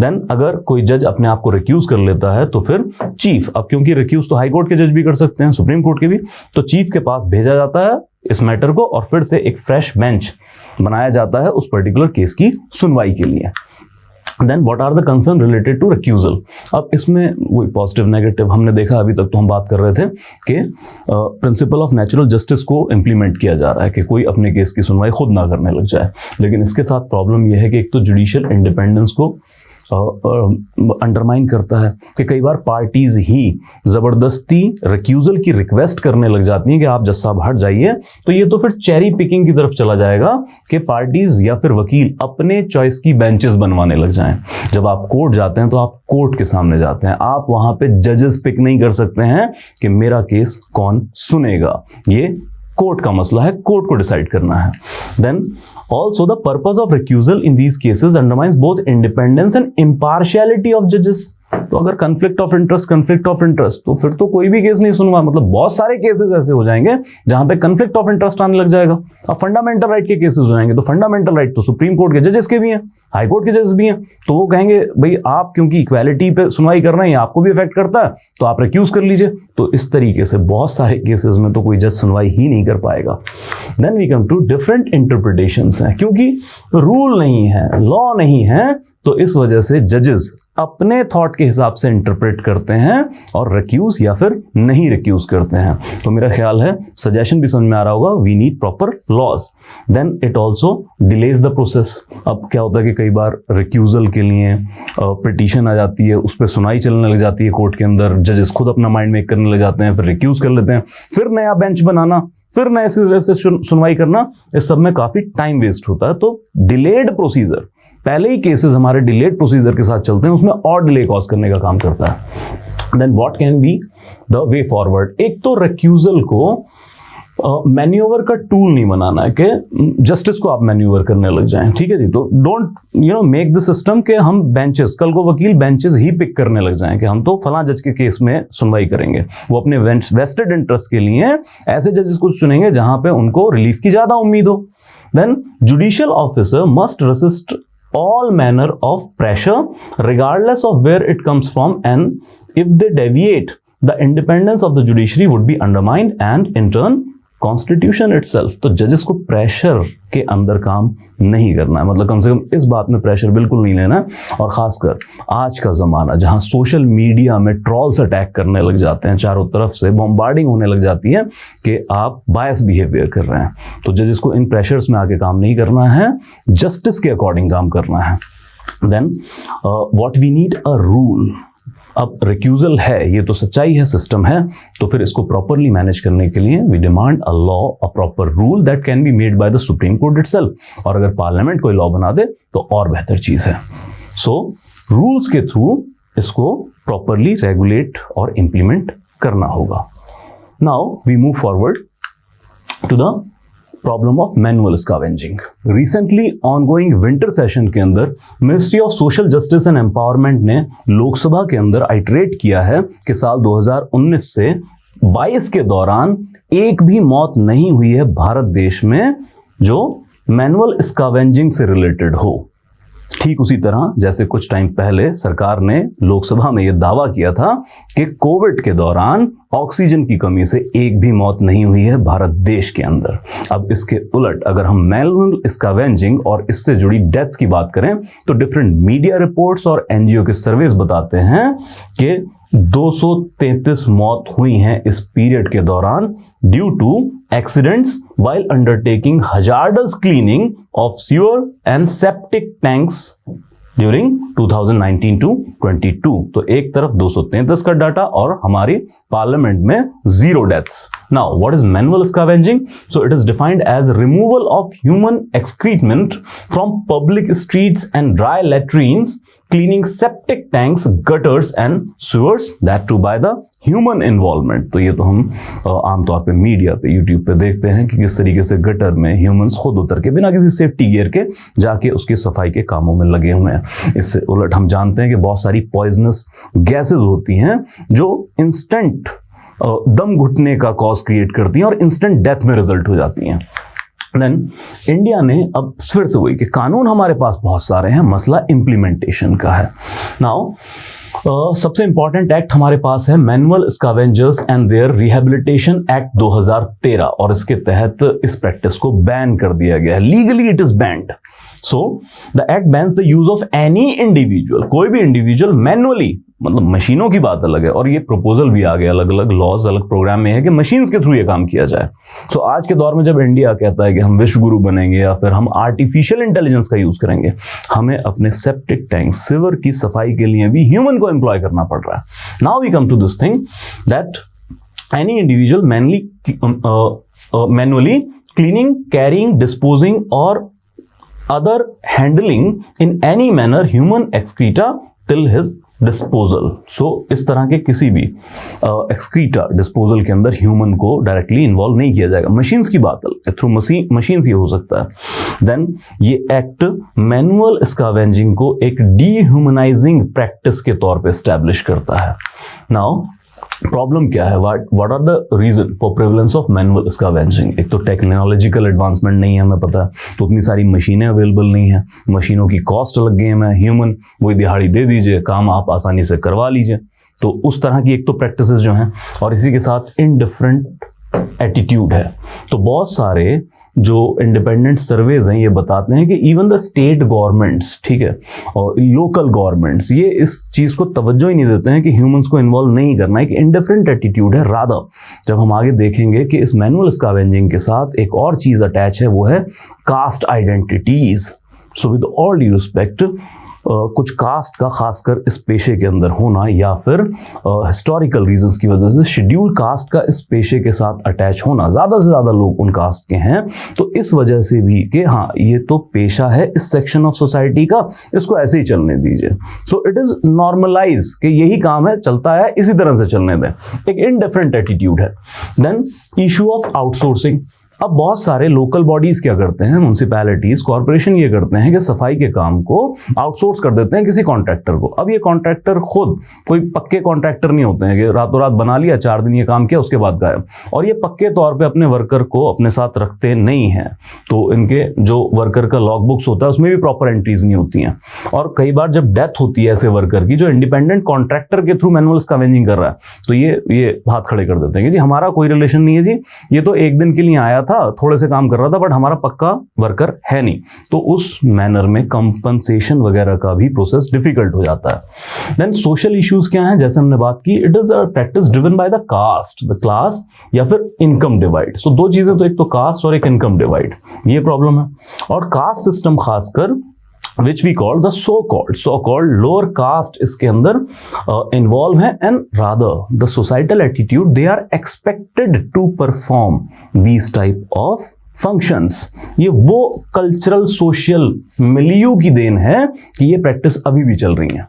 देन अगर कोई जज अपने आप को रिक्यूज कर लेता है तो फिर चीफ, अब क्योंकि रिक्यूज तो हाई कोर्ट के जज भी कर सकते हैं, सुप्रीम कोर्ट के भी, तो चीफ के पास भेजा जाता है इस मैटर को और फिर से एक फ्रेश बेंच बनाया जाता है उस पर्टिकुलर केस की सुनवाई के लिए। Then what are the concern related to recusal. अब इसमें वही पॉजिटिव नेगेटिव हमने देखा, अभी तक तो हम बात कर रहे थे कि प्रिंसिपल ऑफ नेचुरल जस्टिस को इंप्लीमेंट किया जा रहा है कि कोई अपने केस की सुनवाई खुद ना करने लग जाए। लेकिन इसके साथ प्रॉब्लम यह है कि एक तो जुडिशियल इंडिपेंडेंस को अंडरमाइन करता है कि कई बार पार्टीज ही जबरदस्ती रिक्यूजल की रिक्वेस्ट करने लग जाती हैं कि आप जज साहब हट जाइए, तो ये तो फिर चेरी पिकिंग की तरफ चला जाएगा कि पार्टीज या फिर वकील अपने चॉइस की बेंचेस बनवाने लग जाएं। जब आप कोर्ट जाते हैं तो आप कोर्ट के सामने जाते हैं, आप वहां पे जजेस पिक नहीं कर सकते हैं कि मेरा केस कौन सुनेगा, ये कोर्ट का मसला है, कोर्ट को डिसाइड करना है। Then also the purpose of recusal in these cases undermines both independence and impartiality of judges। तो अगर conflict of interest तो फिर तो कोई भी केस नहीं सुनवा, मतलब बहुत सारे केसेस ऐसे हो जाएंगे जहां पे conflict of interest आने लग जाएगा। अब फंडामेंटल राइट के केसेस हो जाएंगे तो फंडामेंटल राइट तो सुप्रीम कोर्ट के जजेस के भी हैं, हाई कोर्ट के जजेस भी हैं, तो वो कहेंगे भाई आप क्योंकि इक्वालिटी पे सुनवाई कर रहे हैं, आपको भी इफेक्ट करता है तो आप रिक्यूज कर लीजिए। तो इस तरीके से बहुत सारे केसेस में तो कोई जज सुनवाई ही नहीं कर पाएगा। Then we come to different interpretations हैं, क्योंकि रूल नहीं है, लॉ नहीं है, तो इस वजह से जजेस अपने थॉट के हिसाब से इंटरप्रेट करते हैं और रिक्यूज या फिर नहीं रिक्यूज करते हैं। तो मेरा ख्याल है सजेशन भी समझ में आ रहा होगा, we need proper laws. Then it also delays the process. अब क्या होता है कि कई बार रिक्यूजल के लिए पिटीशन आ जाती है, उस पर सुनवाई चलने लग जाती है कोर्ट के अंदर, जजेस खुद अपना माइंड मेक करने लग जाते हैं, फिर रिक्यूज कर लेते हैं, फिर नया बेंच बनाना, फिर नए सिरे से सुनवाई करना, इस सब में काफी टाइम वेस्ट होता है। तो डिलेड प्रोसीजर, पहले ही केसेस हमारे डिलेड प्रोसीजर के साथ चलते हैं, उसमें और डिले कॉज करने का काम करता है। Then what can be the way forward. एक तो रिक्यूजल को मैन्यूवर का टूल नहीं बनाना है कि जस्टिस को आप मैन्यूवर करने लग जाएं, ठीक है जी। तो डोंट मेक द सिस्टम के हम बेंचेस, कल को वकील बेंचेस ही पिक करने लग जाएं कि हम तो फला जज के केस में सुनवाई करेंगे। वो अपने वेस्टेड इंटरेस्ट के लिए ऐसे जजेस को चुनेंगे जहां पे उनको रिलीफ की ज्यादा उम्मीद हो। Then judicial officer must resist all manner of pressure regardless of where it comes from, and if they deviate the independence of the judiciary would be undermined and in turn constitution itself. तो जजेस को प्रेशर के अंदर काम नहीं करना है, मतलब कम से कम इस बात में प्रेशर बिल्कुल नहीं लेना। और खासकर आज का जमाना जहां सोशल मीडिया में ट्रॉल्स अटैक करने लग जाते हैं, चारों तरफ से बॉम्बार्डिंग होने लग जाती है कि आप बायस बिहेवियर कर रहे हैं, तो जजेस को इन प्रेशर्स में आके काम नहीं करना है, जस्टिस के अकॉर्डिंग काम करना है। Then what we need a rule. अब रिक्यूजल है, ये तो सच्चाई है, सिस्टम है, तो फिर इसको प्रॉपरली मैनेज करने के लिए we demand a law, a proper rule that can be made by the supreme court itself. और अगर पार्लियामेंट कोई लॉ बना दे तो और बेहतर चीज है। सो रूल्स के थ्रू इसको प्रॉपरली रेगुलेट और इंप्लीमेंट करना होगा। Now we move forward to the problem of manual scavenging. Recently ongoing winter session के अंदर ministry of social justice and empowerment ने लोकसभा के अंदर आइटरेट किया है कि साल 2019 से 22 के दौरान एक भी मौत नहीं हुई है भारत देश में जो मैनुअल स्कैवेंजिंग से रिलेटेड हो। ठीक उसी तरह जैसे कुछ टाइम पहले सरकार ने लोकसभा में यह दावा किया था कि कोविड के दौरान ऑक्सीजन की कमी से एक भी मौत नहीं हुई है भारत देश के अंदर। अब इसके उलट अगर हम मैनुअल स्कैवेंजिंग और इससे जुड़ी डेथ्स की बात करें तो डिफरेंट मीडिया रिपोर्ट्स और एनजीओ के सर्वेस बताते हैं कि 233 मौत हुई हैं इस पीरियड के दौरान due to accidents while undertaking hazardous cleaning of sewer and septic tanks during 2019 to 22। तो एक तरफ 233 का डाटा और हमारी पार्लियामेंट में 0 deaths. Now, what is manual scavenging? So it is defined as removal of human excrement from public streets and dry latrines, cleaning septic tanks, gutters and sewers, that too by the human involvement. तो ये तो हम आमतौर पे मीडिया पे यूट्यूब पे देखते हैं कि किस तरीके से गटर में ह्यूमंस खुद उतर के बिना किसी सेफ्टी गियर के जाके उसकी सफाई के कामों में लगे हुए हैं। इससे उलट हम जानते हैं कि बहुत सारी पॉइजनस गैसेस होती हैं जो इंस्टेंट दम घुटने का कॉज क्रिएट करती हैं और इंस्टेंट डेथ में रिजल्ट हो जाती हैं। देन इंडिया ने अब फिर से वही कि कानून हमारे पास बहुत सारे हैं, मसला इम्प्लीमेंटेशन का है। नाउ सबसे इंपॉर्टेंट एक्ट हमारे पास है manual scavengers and their rehabilitation act 2013, और इसके तहत इस प्रैक्टिस को बैन कर दिया गया है। Legally it is band. So the act bans the use of any individual, कोई भी इंडिविजुअल मैनुअली, मतलब मशीनों की बात अलग है, और ये प्रपोजल भी आ गया, अलग अलग लॉज अलग प्रोग्राम में है कि मशीन्स के थ्रू ये काम किया जाए। सो आज के दौर में जब इंडिया कहता है कि हम विश्व गुरु बनेंगे या फिर हम आर्टिफिशियल इंटेलिजेंस का यूज करेंगे, हमें अपने सेप्टिक टैंक सीवर की सफाई के लिए भी ह्यूमन को एम्प्लॉय करना पड़ रहा है। Now we come to this thing that any individual manually cleaning, carrying, disposing और other handling in any manner human excreta till his disposal। So इस तरह के किसी भी excreta disposal के अंदर ह्यूमन को डायरेक्टली इन्वॉल्व नहीं किया जाएगा। मशीन्स की बात है, थ्रू मशीन्स ये हो सकता है। देन ये एक्ट मैनुअल स्कैवेंजिंग को एक डीह्यूमनाइजिंग प्रैक्टिस के तौर पे एस्टैब्लिश करता है। नाउ प्रॉब्लम क्या है, what are the reason for prevalence of manual scavenging? एक तो टेक्नोलॉजिकल एडवांसमेंट नहीं है, हमें पता है, तो उतनी सारी मशीनें अवेलेबल नहीं है, मशीनों की कॉस्ट अलग गेम है, ह्यूमन वही दिहाड़ी दे दीजिए, काम आप आसानी से करवा लीजिए, तो उस तरह की एक तो प्रैक्टिसेस जो हैं, और इसी के साथ इनडिफरेंट एटीट्यूड है। तो बहुत सारे जो इंडिपेंडेंट सर्वेज हैं ये बताते हैं कि इवन द स्टेट गवर्नमेंट्स, ठीक है, और लोकल गवर्नमेंट्स, ये इस चीज को तवज्जो ही नहीं देते हैं कि ह्यूमंस को इन्वॉल्व नहीं करना। एक इंडिफरेंट एटीट्यूड है। रादर जब हम आगे देखेंगे कि इस मैनुअल स्कैवेंजिंग के साथ एक और चीज अटैच है, वो है caste identities. So with all due respect, कुछ कास्ट का खासकर इस पेशे के अंदर होना या फिर हिस्टोरिकल रीजंस की वजह से शेड्यूल कास्ट का इस पेशे के साथ अटैच होना, ज़्यादा से ज़्यादा लोग उन कास्ट के हैं, तो इस वजह से भी कि हाँ ये तो पेशा है इस सेक्शन ऑफ सोसाइटी का, इसको ऐसे ही चलने दीजिए। सो इट इज़ नॉर्मलाइज कि यही काम है, चलता है, इसी तरह से चलने दें। एक इनडिफरेंट एटीट्यूड है। Then issue of outsourcing. अब बहुत सारे लोकल बॉडीज क्या करते हैं, म्युनिसिपैलिटीज, कॉर्पोरेशन ये करते हैं कि सफाई के काम को आउटसोर्स कर देते हैं किसी कॉन्ट्रैक्टर को। अब ये कॉन्ट्रैक्टर खुद कोई पक्के कॉन्ट्रैक्टर नहीं होते हैं कि रातों रात बना लिया, 4 दिन ये काम किया, उसके बाद गायब, और ये पक्के तौर पे अपने वर्कर को अपने साथ रखते नहीं हैं। तो इनके जो वर्कर का लॉग बुक्स होता है उसमें भी प्रॉपर एंट्रीज नहीं होती हैं, और कई बार जब डेथ होती है ऐसे वर्कर की जो इंडिपेंडेंट कॉन्ट्रैक्टर के थ्रू मैनुअल स्कैवेंजिंग कर रहा है, तो ये हाथ खड़े कर देते हैं कि जी हमारा कोई रिलेशन नहीं है जी, ये तो एक दिन के लिए आया था, थोड़े से काम कर रहा था, बट हमारा पक्का वर्कर है नहीं। तो उस मैनर में कंपनसेशन वगैरह का भी प्रोसेस डिफिकल्ट हो जाता है। देन सोशल इश्यूज क्या हैं, जैसे हमने बात की, it is a practice driven by the caste, the class या फिर इनकम डिवाइड। सो दो चीजें, तो एक तो कास्ट और एक इनकम डिवाइड, ये प्रॉब्लम है। और कास्ट सिस्टम खासकर which we call the so-called lower caste इसके अंदर involve है, and rather the societal attitude they are expected to perform these type of functions। ये वो कल्चरल सोशल मिलियू की देन है कि ये प्रैक्टिस अभी भी चल रही है।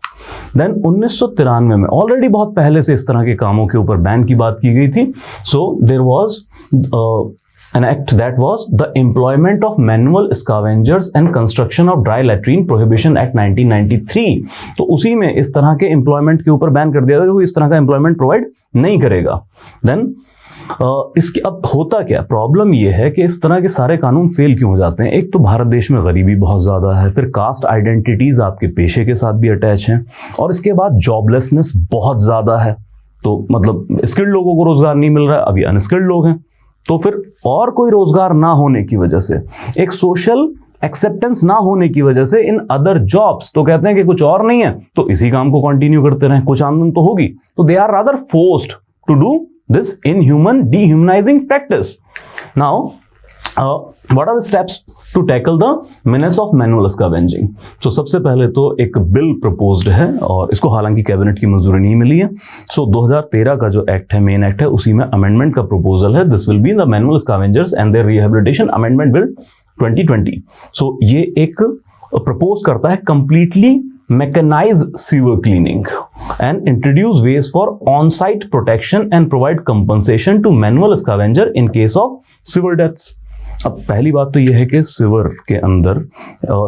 देन 1993 में, ऑलरेडी बहुत पहले से इस तरह के कामों के ऊपर बैन की बात की गई थी। So there was an act that was the Employment of Manual Scavengers and Construction of Dry Latrine Prohibition Act 1993। तो उसी में इस तरह के एम्प्लॉयमेंट के ऊपर बैन कर दिया था कि वो इस तरह का एम्प्लॉयमेंट प्रोवाइड नहीं करेगा। देन इसके अब होता क्या, प्रॉब्लम ये है कि इस तरह के सारे कानून फेल क्यों हो जाते हैं। एक तो भारत देश में गरीबी बहुत ज़्यादा है, फिर कास्ट आइडेंटिटीज आपके पेशे के साथ भी अटैच हैं, और इसके बाद जॉबलेसनेस बहुत ज़्यादा है। तो मतलब स्किल्ड लोगों को रोजगार नहीं मिल रहा है, अभी अनस्किल्ड लोग हैं, तो फिर और कोई रोजगार ना होने की वजह से, एक सोशल एक्सेप्टेंस ना होने की वजह से इन अदर जॉब्स, तो कहते हैं कि कुछ और नहीं है तो इसी काम को कंटिन्यू करते रहें, कुछ आमदन तो होगी, तो they are rather forced to do this inhuman dehumanising practice. Now what are the steps to tackle the menace of manual scavenging? So सबसे पहले तो एक बिल प्रपोज्ड है, और इसको हालांकि कैबिनेट की मंजूरी नहीं मिली है। सो 2013 का जो एक्ट है, मेन एक्ट है, उसी में अमेंडमेंट का प्रपोजल है। This will be the manual scavengers and their rehabilitation amendment bill 2020। So ये एक प्रपोज करता है completely mechanise sewer cleaning and introduce ways for on-site protection and provide compensation to manual scavenger in case of sewer deaths। अब पहली बात तो यह है कि सिवर के अंदर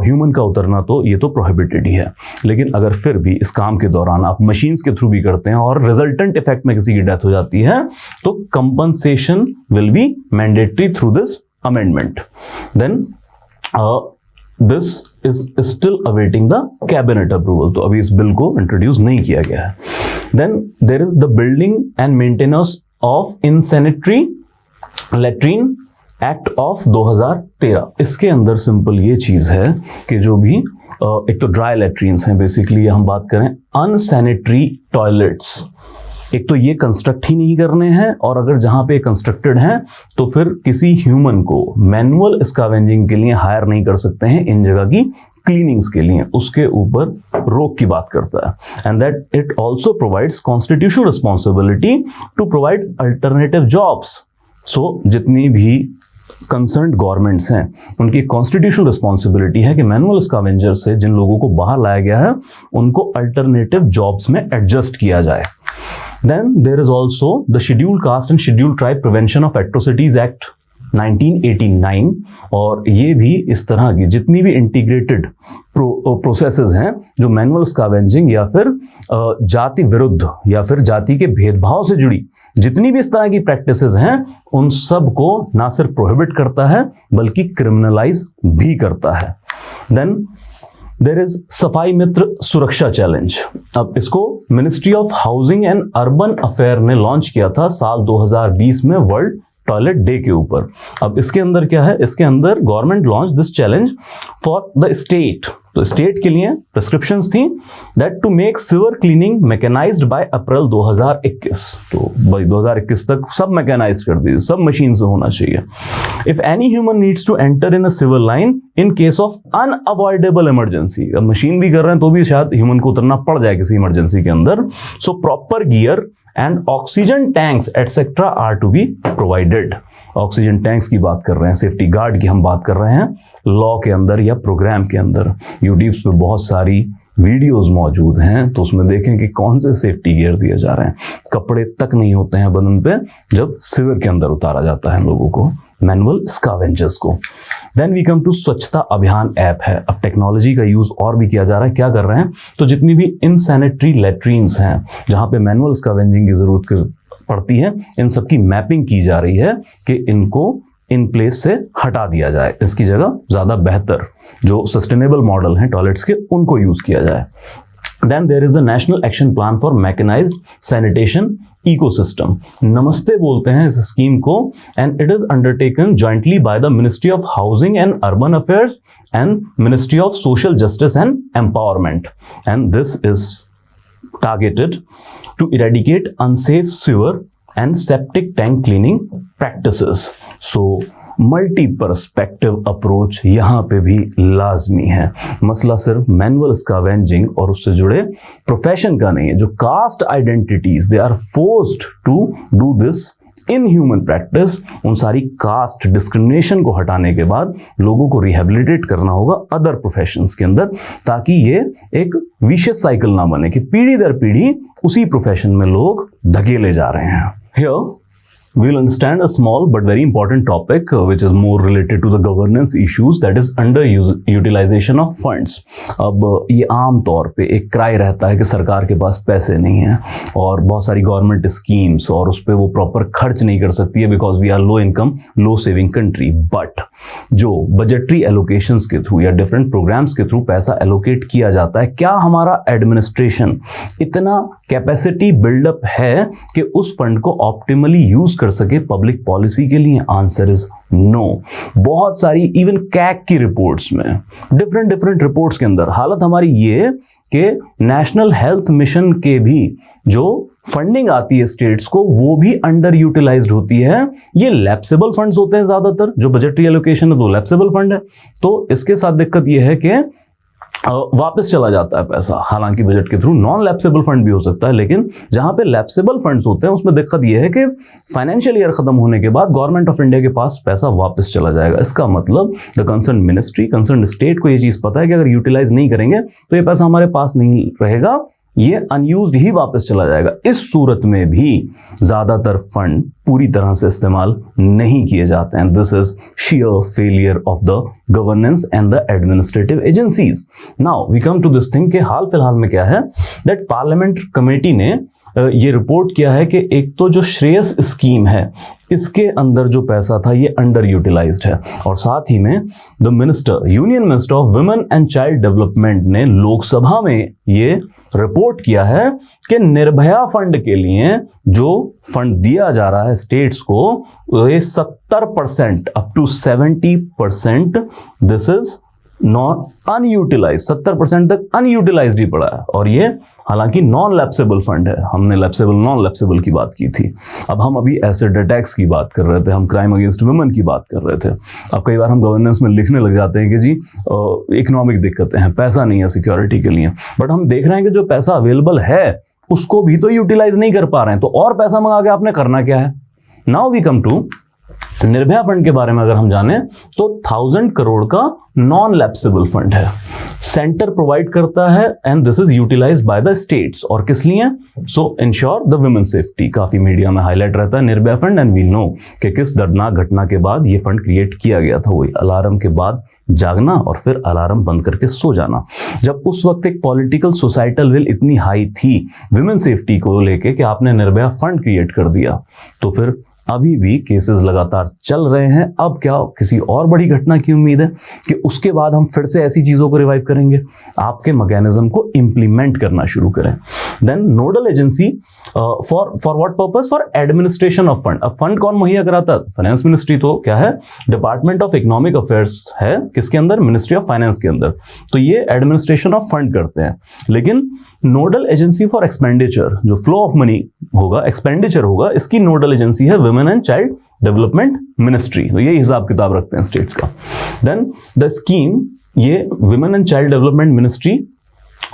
ह्यूमन का उतरना तो ये तो प्रोहिबिटेड ही है, लेकिन अगर फिर भी इस काम के दौरान आप मशीन्स के थ्रू भी करते हैं और रिजल्टेंट इफेक्ट में किसी की डेथ हो जाती है, तो compensation will be mandatory through this amendment. Then this is still awaiting the cabinet approval. तो अभी इस बिल को इंट्रोड्यूस नहीं किया गया है. Then there is the building and maintenance of insanitary latrine act of 2013. इसके अंदर सिंपल ये चीज है कि जो भी एक तो ड्राई लेट्रीन्स हैं, बेसिकली हम बात करें अनसैनिटरी टॉयलेट्स, एक तो ये कंस्ट्रक्ट ही नहीं करने हैं, और अगर जहां पे कंस्ट्रक्टेड हैं तो फिर किसी ह्यूमन को मैनुअल स्कैवेंजिंग के लिए हायर नहीं कर सकते हैं इन जगह की क्लीनिंग्स के लिए. उसके ऊपर रोक की बात करता है. And that it also provides constitutional responsibility to provide alternative jobs. So जितनी भी कंसर्न्ड गवर्नमेंट्स हैं उनकी कॉन्स्टिट्यूशनल रिस्पॉन्सिबिलिटी है कि मैनुअल स्कैवेंजर से जिन लोगों को बाहर लाया गया है उनको अल्टरनेटिव जॉब्स में एडजस्ट किया जाए. Then there is also the Scheduled Caste and Scheduled Tribe Prevention of Atrocities Act 1989, और ये भी इस तरह की जितनी भी इंटीग्रेटेड प्रोसेसेस हैं जो मैनुअल स्कैवेंजिंग या फिर जाति विरुद्ध या फिर जाति के भेदभाव से जुड़ी जितनी भी इस तरह की प्रैक्टिसेस हैं उन सब को ना सिर्फ प्रोहिबिट करता है बल्कि क्रिमिनलाइज भी करता है. देन देयर इज सफाई मित्र सुरक्षा चैलेंज. अब इसको ministry of housing and urban affair ने लॉन्च किया था साल 2020 में वर्ल्ड टॉयलेट डे के ऊपर. अब इसके अंदर क्या है, इसके अंदर government launch this challenge for the state. तो स्टेट के लिए प्रिस्क्रिप्शंस थी that to make sewer cleaning mechanised by April 2021. तो भाई 2021 तक सब मैकेनाइज कर दीजिए, सब मशीन से होना चाहिए. If any human needs to enter in a sewer line in case of unavoidable emergency, अब मशीन भी कर रहे हैं तो भी शायद ह्यूमन को उतरना पड़ जाए किसी इमरजेंसी के अंदर. So proper gear and oxygen tanks etcetera are to be provided. Oxygen tanks की बात कर रहे हैं, सेफ्टी गार्ड की हम बात कर रहे हैं लॉ के अंदर या प्रोग्राम के अंदर. यूट्यूब पे बहुत सारी वीडियोस मौजूद हैं तो उसमें देखें कि कौन से सेफ्टी गियर दिए जा रहे हैं. कपड़े तक नहीं होते हैं बदन पे जब सिवर के अंदर उतारा जाता है लोगों को, मैनुअल स्कैवेंजर्स को. देन वी कम टू स्वच्छता अभियान ऐप है. अब टेक्नोलॉजी का यूज और भी किया जा रहा है. क्या कर रहे हैं, तो जितनी भी इनसैनिटरी लेट्रीन्स हैं जहां पे मैनुअल स्कैवेंजिंग की जरूरत पड़ती है इन सब की मैपिंग की जा रही है कि इनको इन प्लेस से हटा दिया जाए, इसकी जगह ज्यादा बेहतर जो सस्टेनेबल मॉडल हैं टॉयलेट्स के उनको यूज किया जाए. Then there is a national action plan for mechanized sanitation ecosystem. नमस्ते बोलते हैं इस स्कीम को, and it is undertaken jointly by the Ministry of Housing and Urban Affairs and Ministry of Social Justice and Empowerment. And this is targeted to eradicate unsafe sewer and septic tank cleaning practices. So multi perspective approach यहां पे भी लाजमी है. मसला सिर्फ मैनुअल स्कैवेंजिंग और उससे जुड़े प्रोफेशन का नहीं है. जो caste identities they are forced to do this inhuman practice, उन सारी कास्ट डिस्क्रिमिनेशन को हटाने के बाद लोगों को रिहेबिलिटेट करना होगा अदर प्रोफेशंस के अंदर, ताकि ये एक विशियस साइकिल ना बने कि पीढ़ी दर पीढ़ी उसी प्रोफेशन में लोग धकेले जा रहे हैं. Here we will understand a small but very important topic which is more related to the governance issues, that is under utilization of funds. अब ये आम तौर पे एक क्राई रहता है कि सरकार के पास पैसे नहीं है और बहुत सारी गवर्नमेंट स्कीम्स और उस पर वो प्रॉपर खर्च नहीं कर सकती है because we are low income low saving country. But जो बजटरी एलोकेशंस के थ्रू या डिफरेंट प्रोग्राम्स के थ्रू पैसा एलोकेट किया जाता है, क्या हमारा एडमिनिस्ट्रेशन इतना कैपेसिटी बिल्डअप है कि उस फंड को ऑप्टिमली यूज कर सके पब्लिक पॉलिसी के लिए? Answer is no. बहुत सारी इवन कैग की रिपोर्ट्स में डिफरेंट रिपोर्ट्स के अंदर हालत हमारी ये कि नेशनल हेल्थ मिशन के भी जो फंडिंग आती है स्टेट्स को वो भी अंडर यूटिलाइज्ड होती है. ये लैप्सेबल फंड्स होते हैं ज्यादातर, जो बजटरी एलोकेशन है तो लैप्सेबल फंड है. तो इसके साथ दिक्कत ये है कि वापस चला जाता है पैसा. हालांकि बजट के थ्रू नॉन लैप्सेबल फंड भी हो सकता है, लेकिन जहां पे लैप्सेबल फंड्स होते हैं उसमें दिक्कत यह है कि फाइनेंशियल ईयर खत्म होने के बाद गवर्नमेंट ऑफ इंडिया के पास पैसा वापस चला जाएगा. इसका मतलब the concern ministry, concern state को यह चीज पता है कि अगर यूटिलाइज नहीं करेंगे तो ये पैसा हमारे पास नहीं रहेगा, ये अनयूज्ड ही वापस चला जाएगा. इस सूरत में भी ज्यादातर फंड पूरी तरह से इस्तेमाल नहीं किए जाते हैं. This is sheer failure of the governance and the administrative agencies. Now we come to this thing कि हाल फिलहाल में क्या है that पार्लियामेंट कमेटी ने ये रिपोर्ट किया है कि एक तो जो श्रेयस स्कीम है इसके अंदर जो पैसा था ये अंडर यूटिलाइज्ड है, और साथ ही में the minister, union minister of women and child development ने लोकसभा में ये रिपोर्ट किया है कि निर्भया फंड के लिए जो फंड दिया जा रहा है स्टेट्स को, ये 70% up to 70% this is not unutilise, 70% तक अनयूटिलाइज्ड ही पड़ा है। और ये हालांकि नॉन लैप्सेबल फंड है, हमने लैप्सेबल नॉन लैप्सेबल की बात की थी, अब हम अभी एसिड अटैक्स की बात कर रहे थे, हम क्राइम अगेंस्ट वुमेन की बात कर रहे थे। अब कई बार हम गवर्नेंस में लिखने लग जाते हैं कि जी इकोनॉमिक दिक्कतें हैं, पैसा नहीं है सिक्योरिटी के लिए, बट हम देख रहे हैं कि जो पैसा अवेलेबल है उसको भी तो यूटिलाइज नहीं कर पा रहे हैं, तो और पैसा मंगा के आपने करना क्या है। Now we come to Nirbhaya fund के बारे में अगर हम जाने तो 1000 करोड़ का नॉन लैप्सेबल फंड है, सेंटर प्रोवाइड करता है and this is utilised by the states. और किस लिए? So ensure the women safety. काफी मीडिया में हाईलाइट रहता है Nirbhaya fund, and we know कि किस दर्दनाक घटना के बाद ये फंड क्रिएट किया गया था, वही अलार्म के बाद जागना और फिर अलार्म बंद करके सो जाना। जब उस वक्त एक पॉलिटिकल सोसाइटल विल इतनी हाई थी वुमेन सेफ्टी को लेके कि आपने निर्भया फंड क्रिएट कर दिया, तो फिर अभी भी केसेस लगातार चल रहे हैं। अब क्या किसी और बड़ी घटना की उम्मीद है कि उसके बाद हम फिर से ऐसी चीजों को रिवाइव करेंगे? आपके मैकेनिज्म को इंप्लीमेंट करना शुरू करें। Then nodal agency for what purpose? For administration of fund. अब फंड कौन मुहैया कराता है? Finance ministry. तो क्या है? डिपार्टमेंट ऑफ इकोनॉमिक अफेयर्स है किसके अंदर? मिनिस्ट्री ऑफ फाइनेंस के अंदर। तो ये एडमिनिस्ट्रेशन ऑफ फंड करते हैं। लेकिन नोडल एजेंसी फॉर एक्सपेंडिचर, जो फ्लो ऑफ मनी होगा, एक्सपेंडिचर होगा, इसकी नोडल एजेंसी है women and child development ministry. तो ये हिसाब किताब रखते हैं स्टेट्स का। देन द स्कीम, ये women and child development ministry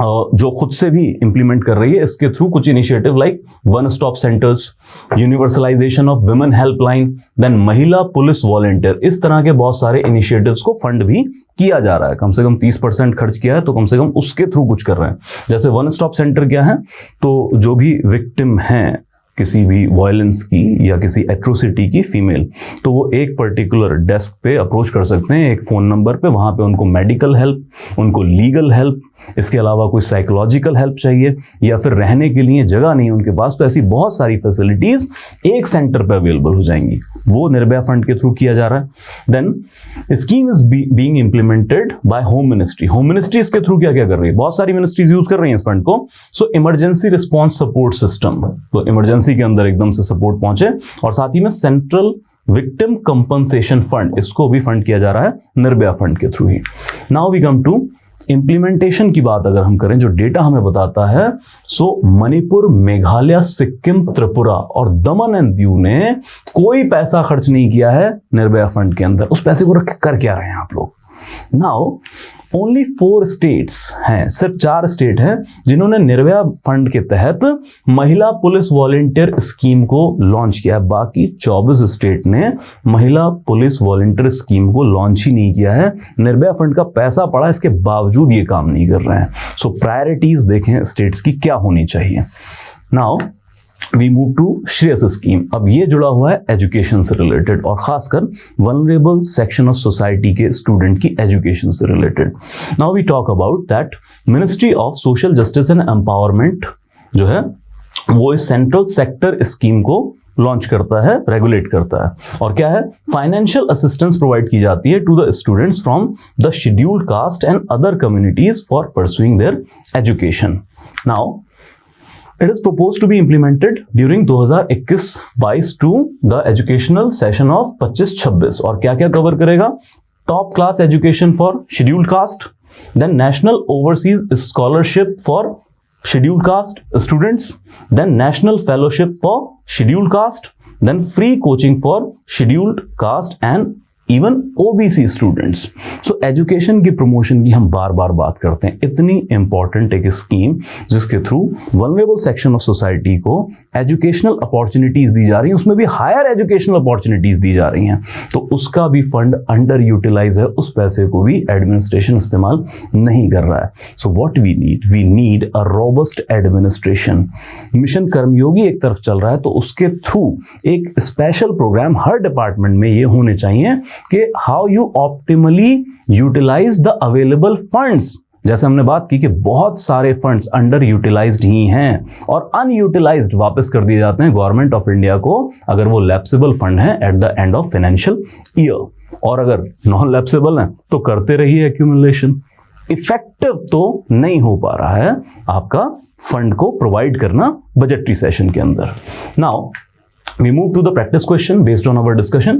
जो खुद से भी इंप्लीमेंट कर रही है, इसके थ्रू कुछ initiative like one stop centres, universalisation of women helpline, then महिला पुलिस वॉलंटियर, इस तरह के बहुत सारे इनिशिएटिव्स को फंड भी किया जा रहा है। कम से कम 30% खर्च किया है, तो कम से कम उसके थ्रू कुछ कर रहे हैं। जैसे वन स्टॉप सेंटर क्या है? तो जो भी विक्टिम हैं किसी भी वायलेंस की या किसी एट्रोसिटी की फीमेल, तो वो एक पर्टिकुलर डेस्क पे अप्रोच कर सकते हैं, एक फोन नंबर पे। वहां पे उनको मेडिकल हेल्प, उनको लीगल हेल्प, इसके अलावा कोई साइकोलॉजिकल हेल्प चाहिए या फिर रहने के लिए जगह नहीं है उनके पास, तो ऐसी बहुत सारी फैसिलिटीज एक सेंटर पे अवेलेबल हो जाएंगी। वो निर्भया फंड के थ्रू किया जा रहा है। Then scheme is being implemented by home ministry. Home ministry इसके थ्रू क्या क्या कर रही है? बहुत सारी मिनिस्ट्रीज यूज कर रही हैं इस फंड को। सो इमरजेंसी रिस्पॉन्स सपोर्ट सिस्टम, तो इमरजेंसी के अंदर एकदम से सपोर्ट पहुंचे, और साथ ही में सेंट्रल विक्टिम कंपनसेशन फंड, इसको भी फंड किया जा रहा है निर्भया फंड के थ्रू ही। Now we come to implementation की बात अगर हम करें, जो डेटा हमें बताता है, सो मणिपुर, मेघालय, सिक्किम, त्रिपुरा और दमन एंड दीव ने कोई पैसा खर्च नहीं किया है निर्भया फंड के अंदर। उस पैसे को रख कर क्या रहे हैं आप लोग? नाउ ओनली 4 स्टेट्स हैं, सिर्फ 4 स्टेट हैं जिन्होंने निर्भया फंड के तहत महिला पुलिस वॉलंटियर स्कीम को लॉन्च किया है। बाकी 24 स्टेट ने महिला पुलिस वॉलंटियर स्कीम को लॉन्च ही नहीं किया है। निर्भया फंड का पैसा पड़ा, इसके बावजूद ये काम नहीं कर रहे हैं। सो प्रायोरिटीज देखें स्टेट्स की क्या होनी चाहिए। Now we move to Shreyas scheme. अब ये जुड़ा हुआ है एजुकेशन से रिलेटेड, और खासकर वल्नरेबल सेक्शन ऑफ सोसाइटी के स्टूडेंट की एजुकेशन से related. Now we talk about that ministry of social justice and empowerment जो है वो इस सेंट्रल सेक्टर स्कीम को लॉन्च करता है, रेगुलेट करता है। और क्या है? फाइनेंशियल असिस्टेंस प्रोवाइड की जाती है to the students from the scheduled caste and other communities for pursuing their education. Now it is proposed to be implemented during 2021-22 to the educational session of 25-26। और क्या क्या कवर करेगा? Top class education for scheduled caste, then national overseas scholarship for scheduled caste students, then national fellowship for scheduled caste, then free coaching for scheduled caste and even OBC students. So education की प्रमोशन की हम बार बार बात करते हैं। इतनी इंपॉर्टेंट एक स्कीम जिसके through vulnerable section of society को एजुकेशनल अपॉर्चुनिटीज दी जा रही हैं, उसमें भी हायर एजुकेशनल अपॉर्चुनिटीज दी जा रही हैं, तो उसका भी फंड अंडर यूटिलाइज है, उस पैसे को भी एडमिनिस्ट्रेशन इस्तेमाल नहीं कर रहा है। So what we need a robust administration. Mission Karmayogi एक तरफ चल रहा है, तो उसके थ्रू एक स्पेशल प्रोग्राम हर डिपार्टमेंट में ये होने चाहिए कि how you optimally utilise the available funds जैसे हमने बात की कि बहुत सारे फंड्स अंडर यूटिलाइज्ड ही हैं और अनयूटिलाइज्ड वापस कर दिए जाते हैं गवर्नमेंट ऑफ इंडिया को अगर वो लैप्सेबल फंड है at the end of financial year, और अगर नॉन लैप्सेबल है तो करते रहिए एक्यूमुलेशन। इफेक्टिव तो नहीं हो पा रहा है आपका फंड को प्रोवाइड करना बजटरी सेशन के अंदर। Now we move to the practice question based on our discussion.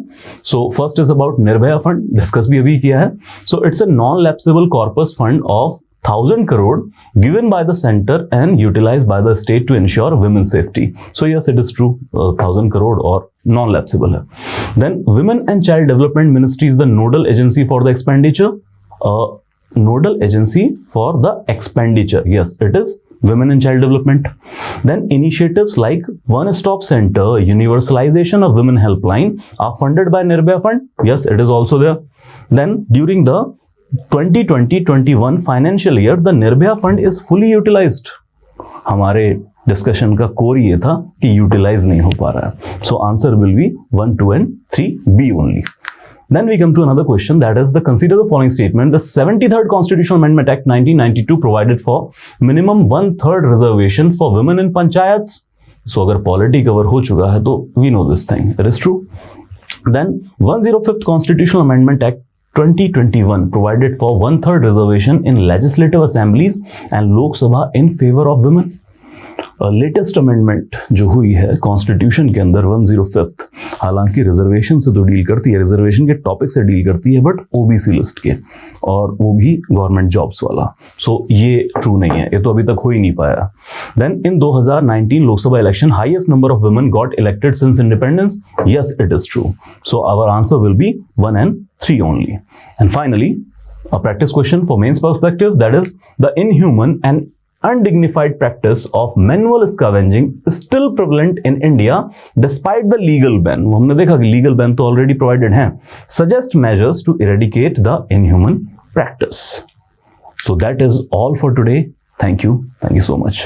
So first is about Nirbhaya fund, discuss भी अभी किया है. So it's a non-lapsable corpus fund of 1000 crore given by the center and utilized by the state to ensure women's safety. So yes, it is true, 1000 crore or non-lapsable है. Then Women and Child Development Ministry is the nodal agency for the expenditure. Nodal agency for the expenditure, yes, it is Women and Child Development. Then initiatives like One Stop Center, universalization of Women Helpline are funded by Nirbhaya Fund. Yes, it is also there. Then during the 2020-21 financial year, the Nirbhaya Fund is fully utilized. हमारे डिस्कशन का कोर ये था कि यूटिलाइज नहीं हो पा रहा है. So answer will be 1, 2 and 3B only. Then we come to another question, that is the consider the following statement. The 73rd Constitutional Amendment Act 1992 provided for minimum 1/3 reservation for women in panchayats. So अगर polity cover हो चुका है तो we know this thing. It is true. Then 105th Constitutional Amendment Act 2021 provided for 1/3 reservation in legislative assemblies and Lok Sabha in favor of women. Latest amendment जो हुई है कॉन्स्टिट्यूशन के अंदर 105th, हालांकि रिजर्वेशन से तो डील करती है, रिजर्वेशन के टॉपिक से डील करती है, बट ओबीसी लिस्ट के, और वो भी गवर्नमेंट जॉब्स वाला. सो ये ट्रू नहीं है, ये तो अभी तक हो ही नहीं पाया. Then in 2019 Lok Sabha election highest number of women got elected since independence. Yes, it is true. So our answer will be 1 and 3 only. And finally, a practice question for mains perspective, that is the inhuman and undignified practice of manual scavenging is still prevalent in India despite the legal ban. हमने देखा कि legal ban तो already provided हैं. Suggest measures to eradicate the inhuman practice. So that is all for today. Thank you so much.